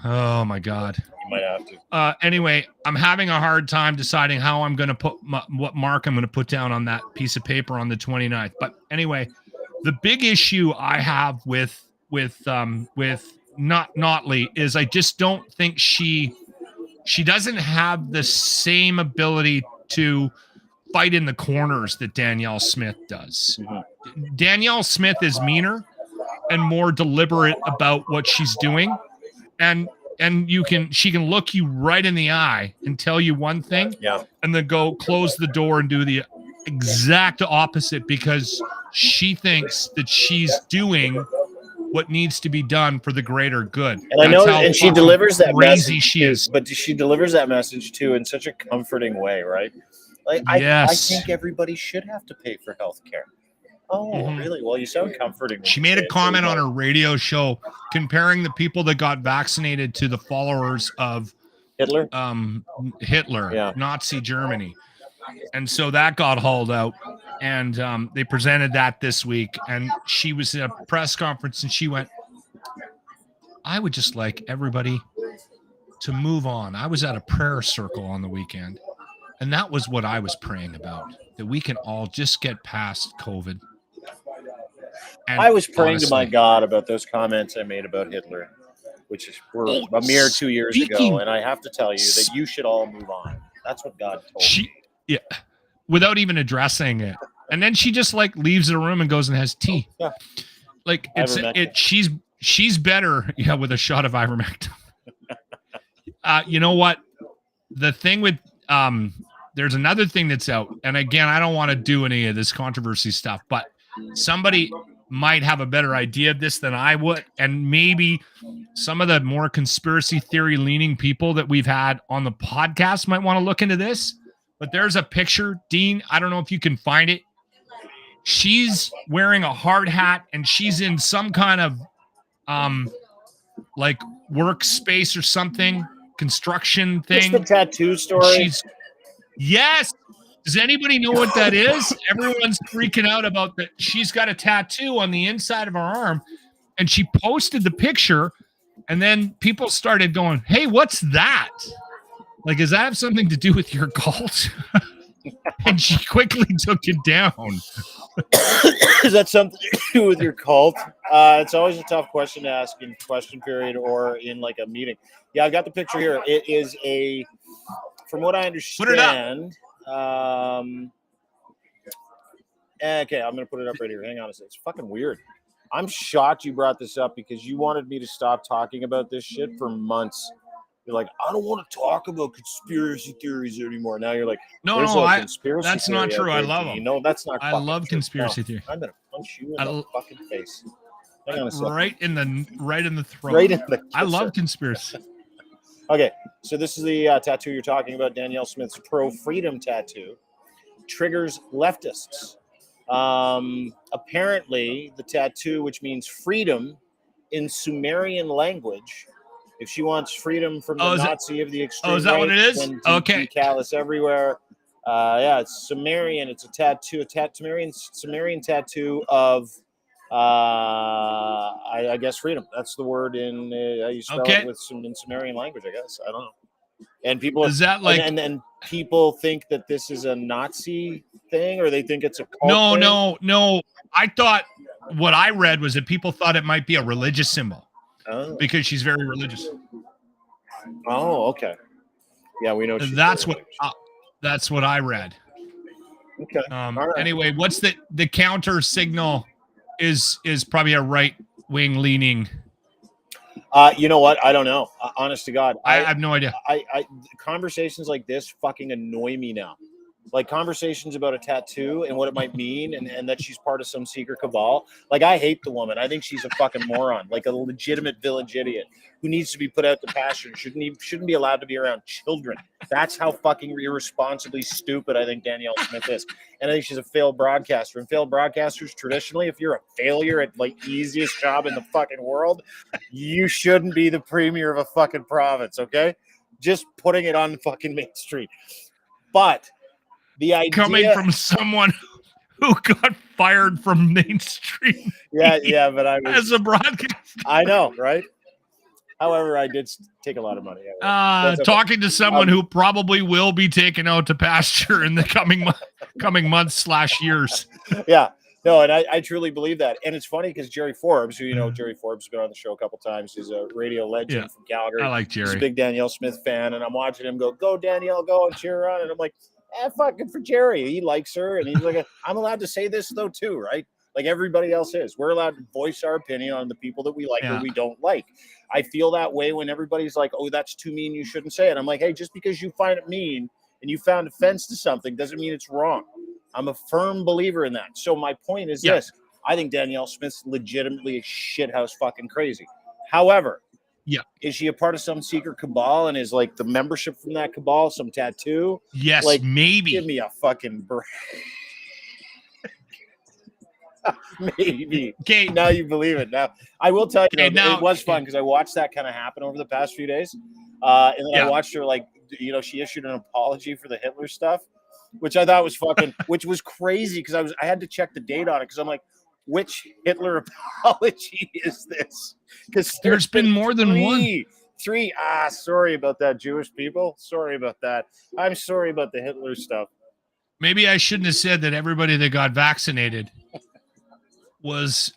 Oh my God. You might have to. Anyway, I'm having a hard time deciding how I'm going to put what mark I'm going to put down on that piece of paper on the 29th. But anyway, the big issue I have with Notley is I just don't think she doesn't have the same ability to fight in the corners that Danielle Smith does. Danielle Smith is meaner and more deliberate about what she's doing, and she can look you right in the eye and tell you one thing, and then go close the door and do the exact opposite because she thinks that she's doing what needs to be done for the greater good. And I know, and she delivers that crazy message. She is, but she delivers that message too in such a comforting way, right? Like I think everybody should have to pay for health care. Oh, really? Well, you sound comforting. She made a comment on her radio show comparing the people that got vaccinated to the followers of Hitler, Nazi Germany. And so that got hauled out, and they presented that this week. And she was in a press conference, and she went, I would just like everybody to move on. I was at a prayer circle on the weekend, and that was what I was praying about, that we can all just get past COVID. And I was praying to my God about those comments I made about Hitler, which were a mere 2 years ago. And I have to tell you that you should all move on. That's what God told me. Yeah, without even addressing it, and then she just like leaves the room and goes and has tea. Yeah, like she's better. Yeah, with a shot of ivermectin. You know what? The thing with there's another thing that's out, and again, I don't want to do any of this controversy stuff, but somebody might have a better idea of this than I would, and maybe some of the more conspiracy theory leaning people that we've had on the podcast might want to look into this. But there's a picture, Dean, I don't know if you can find it. she's wearing a hard hat and she's in some kind of like workspace or something, construction It's the thing. tattoo story. Yes. Does anybody know what that is? Everyone's freaking out about that. She's got a tattoo on the inside of her arm, and she posted the picture, and then people started going, "Hey, what's that? Like, does that have something to do with your cult?" And she quickly took it down. Is that something to do with your cult? It's always a tough question to ask in question period or in like a meeting. Yeah, I've got the picture here. It is from what I understand. Okay, I'm gonna put it up right here. Hang on a second. It's fucking weird. I'm shocked you brought this up because you wanted me to stop talking about this shit for months. You're like, I don't want to talk about conspiracy theories anymore. Now you're like, no, conspiracy that's not true. I love them. No, that's not. I love conspiracy theory. I'm gonna punch you in the fucking face. Hang on a second. Right in the throat. Right in the. I love conspiracy. Okay, so this is the tattoo you're talking about. Danielle Smith's pro-freedom tattoo triggers leftists. Apparently, the tattoo, which means freedom in Sumerian language, if she wants freedom from the Nazi of the extreme is that what it is? then Okay. callous everywhere. Yeah, it's Sumerian. It's a tattoo, Sumerian tattoo of, I guess, freedom. That's the word in you spell it with in Sumerian language. I guess I don't know. And people is that like and people think that this is a Nazi thing, or they think it's a cult no. I thought what I read was that people thought it might be a religious symbol because she's very religious. Oh, okay. Yeah, we know. That's what I read. Okay. Right. Anyway, what's the counter signal? Is probably a right wing leaning. You know what? I don't know. Honest to God, I have no idea. I conversations like this fucking annoy me now. Like conversations about a tattoo and what it might mean, and that she's part of some secret cabal. Like, I hate the woman. I think she's a fucking moron, like a legitimate village idiot who needs to be put out to pasture. Shouldn't be allowed to be around children. That's how fucking irresponsibly stupid I think Danielle Smith is. And I think she's a failed broadcaster. And failed broadcasters, traditionally, if you're a failure at like easiest job in the fucking world, you shouldn't be the premier of a fucking province. Okay, just putting it on the fucking Main Street. But the idea coming from someone who got fired from Main Street. Yeah, but I was as a broadcaster. I know, right? However, I did take a lot of money. Talking to someone who probably will be taken out to pasture in the coming months/years. Yeah, no, and I truly believe that. And it's funny because Jerry Forbes, who Jerry Forbes has been on the show a couple times. He's a radio legend from Calgary. I like Jerry. He's a big Danielle Smith fan, and I'm watching him go Danielle, go and cheer her on. And I'm like, fucking for Jerry. He likes her, and he's like, I'm allowed to say this though too, right? Like everybody else is. We're allowed to voice our opinion on the people that we like or we don't like. I feel that way when everybody's like, oh, that's too mean, you shouldn't say it. I'm like, hey, just because you find it mean and you found offense to something doesn't mean it's wrong. I'm a firm believer in that. So my point is this. I think Danielle Smith's legitimately shithouse fucking crazy. However, is she a part of some secret cabal, and is like the membership from that cabal some tattoo? Yes, like, maybe. Give me a fucking break. Maybe. Okay. Now you believe it. Now I will tell you, it was fun because I watched that kind of happen over the past few days. And then I watched her, like, she issued an apology for the Hitler stuff, which I thought was fucking, which was crazy because I had to check the date on it because I'm like, which Hitler apology is this? Because there's been more than one. Three. Sorry about that, Jewish people. Sorry about that. I'm sorry about the Hitler stuff. Maybe I shouldn't have said that everybody that got vaccinated was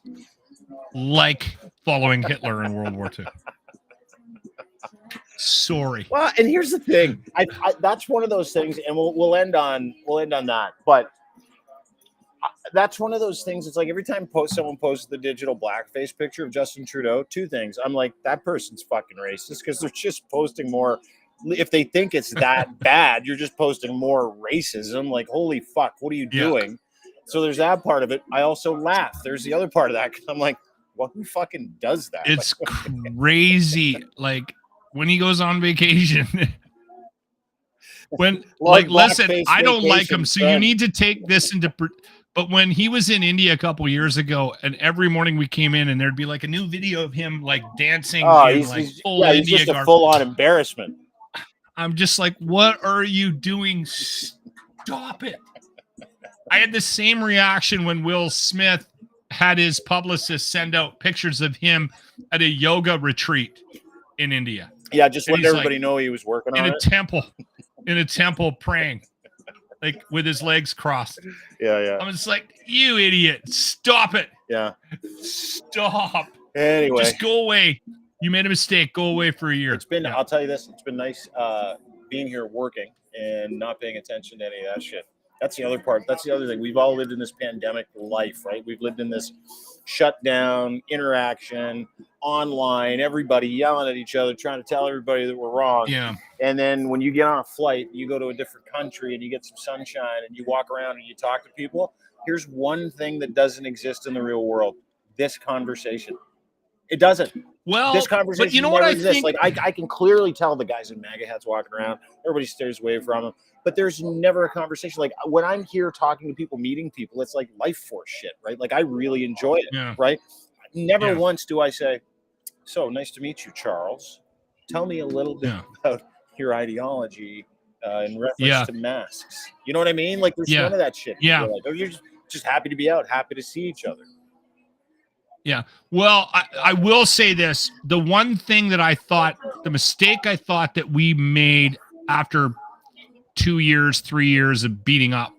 like following Hitler in World War II. Sorry. Well, and here's the thing. I that's one of those things, and we'll end on that. But that's one of those things. It's like every time someone posts the digital blackface picture of Justin Trudeau, two things. I'm like, that person's fucking racist because they're just posting more. If they think it's that bad, you're just posting more racism. Like, holy fuck, what are you doing? So there's that part of it. I also laugh. There's the other part of that because I'm like, well, who fucking does that? It's crazy. Like when he goes on vacation. when Large listen, blackface I don't like him, vacation, so you friend. need to take this into. But when he was in India a couple years ago, and every morning we came in, and there'd be like a new video of him like dancing Oh, in he's, like he's full yeah, he's India just a garb. full-on embarrassment. I'm just like, what are you doing? Stop it. I had the same reaction when Will Smith had his publicist send out pictures of him at a yoga retreat in India. Yeah, just And let he's everybody like, know he was working in on a it. temple praying, like with his legs crossed. Yeah. I'm just like, you idiot, stop it. Yeah. Stop. Anyway, Just go away. You made a mistake. Go away for a year. it's been, Yeah. I'll tell you this, it's been nice being here working and not paying attention to any of that shit. That's the other part. That's the other thing. We've all lived in this pandemic life, right? We've lived in this shutdown, interaction, online, everybody yelling at each other, trying to tell everybody that we're wrong. Yeah. And then when you get on a flight, you go to a different country and you get some sunshine and you walk around and you talk to people. Here's one thing that doesn't exist in the real world. This conversation. It doesn't. Well, This conversation but you know never what I exists. think? Like I can clearly tell the guys in MAGA hats walking around. Everybody stares away from them. But there's never a conversation. Like when I'm here talking to people, meeting people, it's like life force shit, right? Like I really enjoy it, Yeah. right? Never Yeah. once do I say, "So nice to meet you, Charles. Tell me a little bit about your ideology in reference to masks." You know what I mean? Like there's none of that shit. Yeah. You're like, oh, you're just happy to be out, happy to see each other. Yeah. Well, I will say this. The one thing that I thought, the mistake I thought that we made after 2 years, 3 years of beating up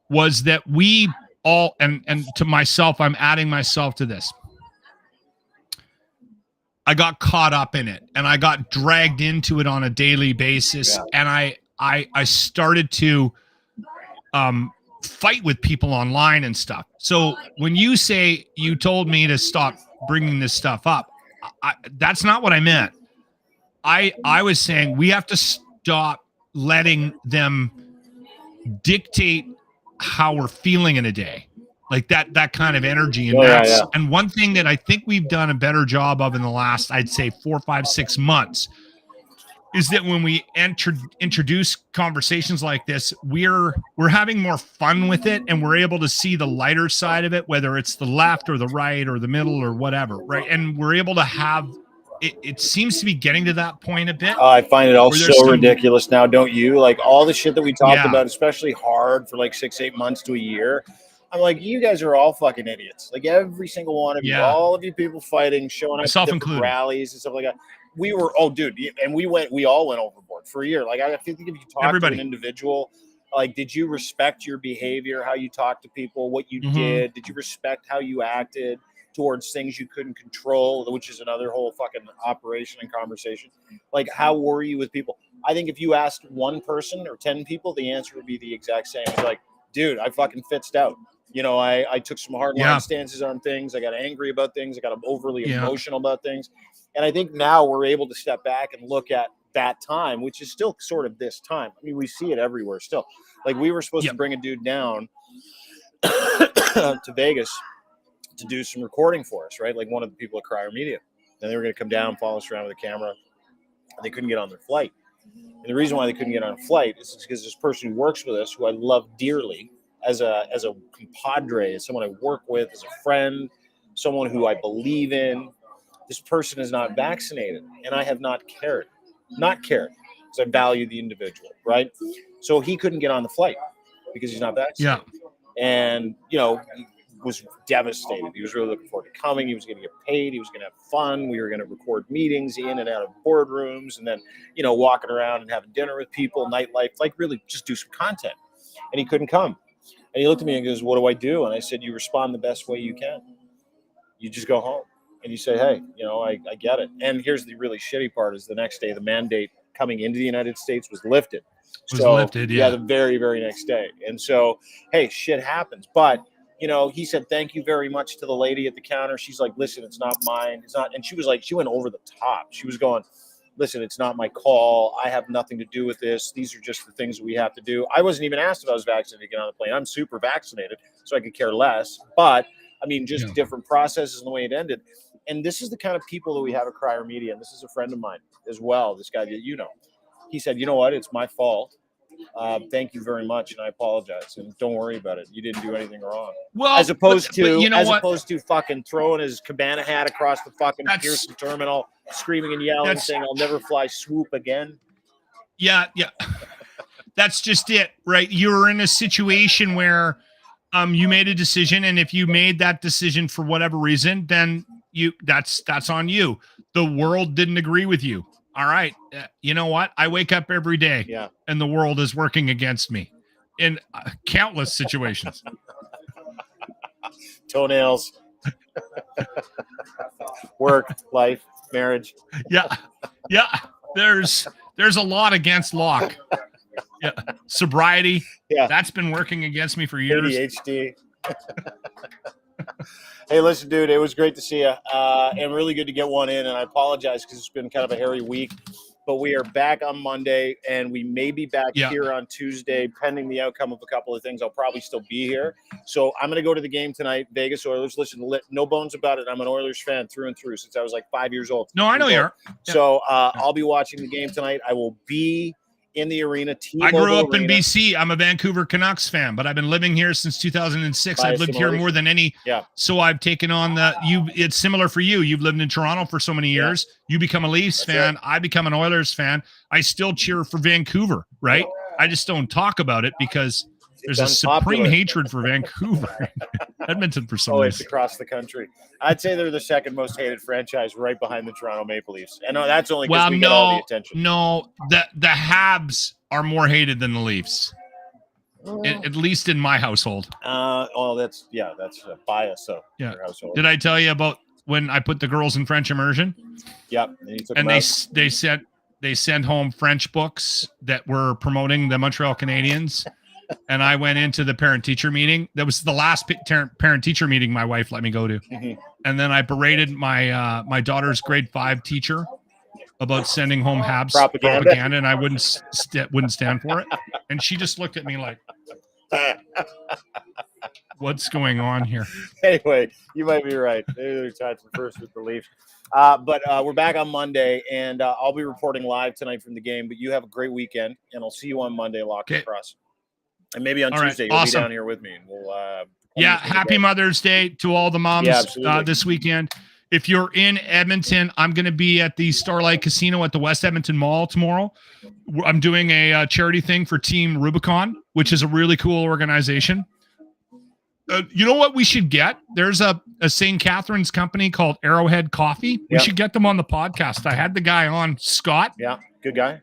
was that we all, and to myself, I'm adding myself to this. I got caught up in it and I got dragged into it on a daily basis. Yeah. And I started to fight with people online and stuff. So when you say you told me to stop bringing this stuff up, that's not what I meant. I was saying we have to stop letting them dictate how we're feeling in a day, like that kind of energy. And and one thing that I think we've done a better job of in the last, I'd say 4, 5, 6 months, is that when we introduce conversations like this, we're having more fun with it, and we're able to see the lighter side of it, whether it's the left or the right or the middle or whatever, right? And we're able to have it seems to be getting to that point a bit. I find it all so ridiculous now, don't you? Like all the shit that we talked about, especially hard for like 6, 8 months to a year. I'm like, you guys are all fucking idiots. Like every single one of you, all of you people fighting, showing up at different rallies and stuff like that. We were, and we all went overboard for a year. Like I think if you talk to an individual, like, did you respect your behavior, how you talked to people, what you did? Did you respect how you acted towards things you couldn't control, which is another whole fucking operation and conversation? Like, how were you with people? I think if you asked one person or 10 people, the answer would be the exact same. It's like, dude, I fucking fitzed out. You know, I took some hard line stances on things. I got angry about things. I got overly emotional about things. And I think now we're able to step back and look at that time, which is still sort of this time. I mean, we see it everywhere still. Like we were supposed to bring a dude down to Vegas to do some recording for us, right? Like one of the people at Crier Media. And they were going to come down, follow us around with a camera. And they couldn't get on their flight. And the reason why they couldn't get on a flight is because this person who works with us, who I love dearly, as a compadre, as someone I work with, as a friend, someone who I believe in, this person is not vaccinated. And I have not cared, because I value the individual, right? So he couldn't get on the flight because he's not vaccinated. And, you know, he was devastated. He was really looking forward to coming. He was going to get paid. He was going to have fun. We were going to record meetings in and out of boardrooms and then, you know, walking around and having dinner with people, nightlife, like really just do some content. And he couldn't come. And he looked at me and goes, "What do I do?" And I said, "You respond the best way you can. You just go home and you say, hey, you know, I get it." And here's the really shitty part is the next day, the mandate coming into the United States was lifted. The very, very next day. And so, hey, shit happens. But, you know, he said, "Thank you very much" to the lady at the counter. She's like, "Listen, it's not mine. It's not." And she was like, she went over the top. She was going, "Listen, it's not my call. I have nothing to do with this. These are just the things we have to do." I wasn't even asked if I was vaccinated to get on the plane. I'm super vaccinated, so I could care less. But, I mean, just different processes and the way it ended. And this is the kind of people that we have at Crier Media. And this is a friend of mine as well, this guy that you know. he said, you know what? It's my fault. Thank you very much, and I apologize. And don't worry about it. You didn't do anything wrong. Well, As opposed to, you know opposed to fucking throwing his cabana hat across the fucking Pearson terminal, screaming and yelling, saying, "I'll never fly swoop again." Yeah. That's just it, right? You're in a situation where you made a decision, and if you made that decision for whatever reason, then that's on you. The world didn't agree with you. All right. You know what? I wake up every day and the world is working against me in countless situations. Toenails, work, life, marriage. Yeah. There's a lot against Locke. Yeah. Sobriety. Yeah. That's been working against me for years. ADHD. Hey, listen, dude, it was great to see you, and really good to get one in. And I apologize because it's been kind of a hairy week, but we are back on Monday, and we may be back here on Tuesday, pending the outcome of a couple of things. I'll probably still be here. So I'm going to go to the game tonight, Vegas Oilers. Listen, no bones about it. I'm an Oilers fan through and through since I was like 5 years old. No, I know you are. So I'll be watching the game tonight. I will be in the arena. I grew up in BC. I'm a Vancouver Canucks fan, but I've been living here since 2006. I've lived here more than any. Yeah. So I've taken on it's similar for you. You've lived in Toronto for so many years. Yeah. You become a Leafs fan. I become an Oilers fan. I still cheer for Vancouver, right? I just don't talk about it because there's a supreme hatred for Vancouver. Edmonton for some reason. It's across the country. I'd say they're the second most hated franchise right behind the Toronto Maple Leafs. And that's only because we get all the attention. No, the Habs are more hated than the Leafs. At least in my household. That's a bias. So did I tell you about when I put the girls in French immersion? Yep. And they sent home French books that were promoting the Montreal Canadiens. And I went into the parent-teacher meeting. That was the last parent-teacher meeting my wife let me go to. Mm-hmm. And then I berated my daughter's grade 5 teacher about sending home Habs propaganda, and I wouldn't stand for it. And she just looked at me like, "What's going on here?" Anyway, you might be right. Maybe they're tied for first with the Leafs. But we're back on Monday, and I'll be reporting live tonight from the game. But you have a great weekend, and I'll see you on Monday, Locked Across. And maybe on Tuesday, you'll be down here with me. And we'll happy Mother's Day to all the moms this weekend. If you're in Edmonton, I'm going to be at the Starlight Casino at the West Edmonton Mall tomorrow. I'm doing a charity thing for Team Rubicon, which is a really cool organization. You know what we should get? There's a St. Catherine's company called Arrowhead Coffee. We should get them on the podcast. I had the guy on, Scott. Yeah, good guy.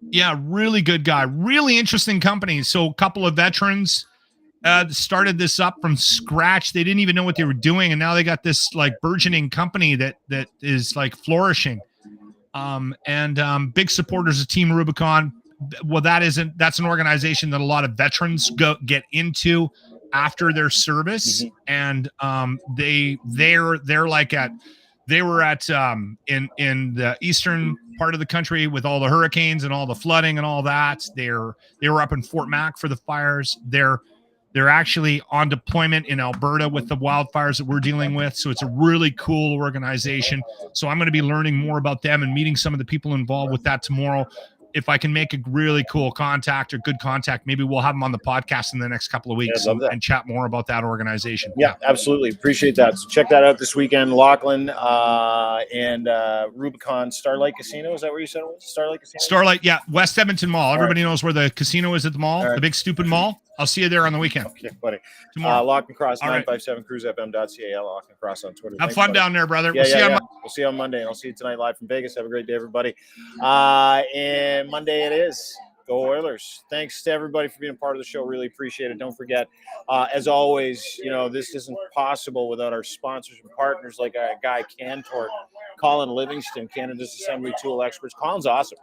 Yeah, really good guy. Really interesting company. So a couple of veterans started this up from scratch. They didn't even know what they were doing, and now they got this like burgeoning company that is like flourishing. Big supporters of Team Rubicon. Well, that's an organization that a lot of veterans get into after their service, and they were at in the eastern part of the country with all the hurricanes and all the flooding and all that. They were up in Fort Mac for the fires. They're actually on deployment in Alberta with the wildfires that we're dealing with. So it's a really cool organization. So I'm going to be learning more about them and meeting some of the people involved with that tomorrow. If I can make a really cool contact or good contact, maybe we'll have them on the podcast in the next couple of weeks and chat more about that organization. Yeah, absolutely. Appreciate that. So check that out this weekend. Lachlan and Rubicon Starlight Casino. Is that where you said it was? Starlight Casino? Starlight, yeah. West Edmonton Mall. Everybody knows where the casino is at the mall, the big stupid mall. I'll see you there on the weekend. Okay, buddy. Tomorrow. Lock and Cross, 957cruisefm.ca. Lock and Cross on Twitter. Have fun down there, brother. We'll see you on Monday, and I'll see you tonight live from Vegas. Have a great day, everybody. And Monday it is. Go Oilers. Thanks to everybody for being a part of the show. Really appreciate it. Don't forget, as always, this isn't possible without our sponsors and partners like our guy Cantor, Colin Livingston, Canada's Assembly Tool Experts. Colin's awesome.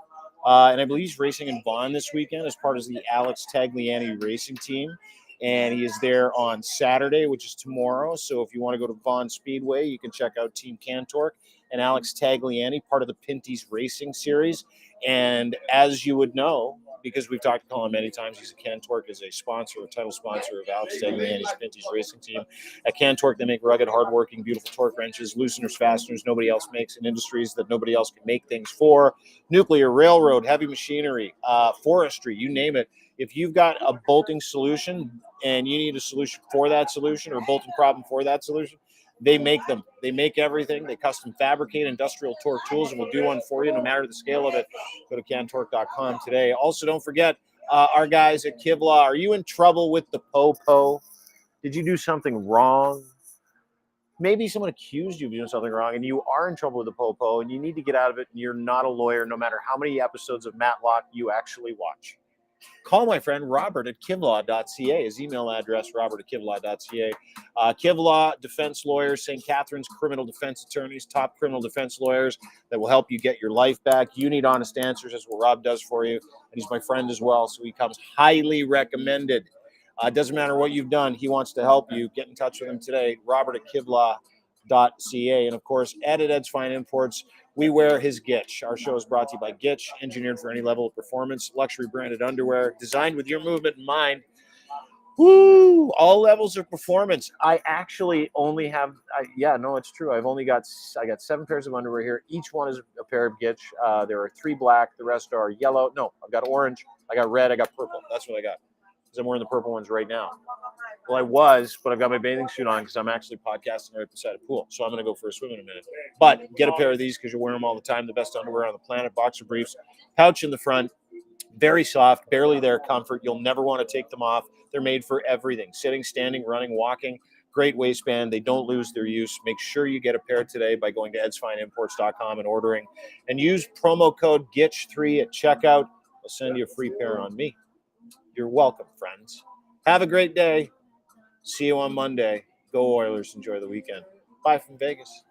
And I believe he's racing in Vaughan this weekend as part of the Alex Tagliani racing team. And he is there on Saturday, which is tomorrow. So if you want to go to Vaughan Speedway, you can check out Team Cantor and Alex Tagliani, part of the Pinty's Racing Series. And as you would know, because we've talked to Colin many times, he's a Cantork, is a sponsor, a title sponsor of Alex Stegman and his Pinty's racing team. At Cantork, they make rugged, hardworking, beautiful torque wrenches, looseners, fasteners nobody else makes in industries that nobody else can make things for. Nuclear, railroad, heavy machinery, forestry, you name it. If you've got a bolting solution and you need a solution for that solution or a bolting problem for that solution, they make them. They make everything. They custom fabricate industrial torque tools and will do one for you no matter the scale of it. Go to cantork.com today. Also, don't forget our guys at Kevlar. Are you in trouble with the popo? Did you do something wrong? Maybe someone accused you of doing something wrong and you are in trouble with the popo and you need to get out of it and you're not a lawyer no matter how many episodes of Matlock you actually watch. Call my friend Robert at kivlaw.ca. His email address, robert@kivlaw.ca. Kivlaw defense lawyers, St. Catharines criminal defense attorneys, top criminal defense lawyers that will help you get your life back. You need honest answers. That's what Rob does for you. And he's my friend as well, so he comes highly recommended. Doesn't matter what you've done. He wants to help you. Get in touch with him today, robert@kivlaw.ca. And, of course, Ed at Ed's Fine Imports. We wear his Gitch. Our show is brought to you by Gitch, engineered for any level of performance, luxury branded underwear, designed with your movement in mind. Woo! All levels of performance. I actually only have, it's true. I got 7 pairs of underwear here. Each one is a pair of Gitch. There are 3 black. The rest are yellow. No, I've got orange. I got red. I got purple. That's what I got. Because I'm wearing the purple ones right now. Well, I was, but I've got my bathing suit on because I'm actually podcasting right beside a pool. So I'm going to go for a swim in a minute. But get a pair of these because you wear them all the time. The best underwear on the planet. Boxer briefs. Pouch in the front. Very soft. Barely there comfort. You'll never want to take them off. They're made for everything. Sitting, standing, running, walking. Great waistband. They don't lose their use. Make sure you get a pair today by going to edsfineimports.com and ordering. And use promo code GITCH3 at checkout. I'll send you a free pair on me. You're welcome, friends. Have a great day. See you on Monday. Go Oilers. Enjoy the weekend. Bye from Vegas.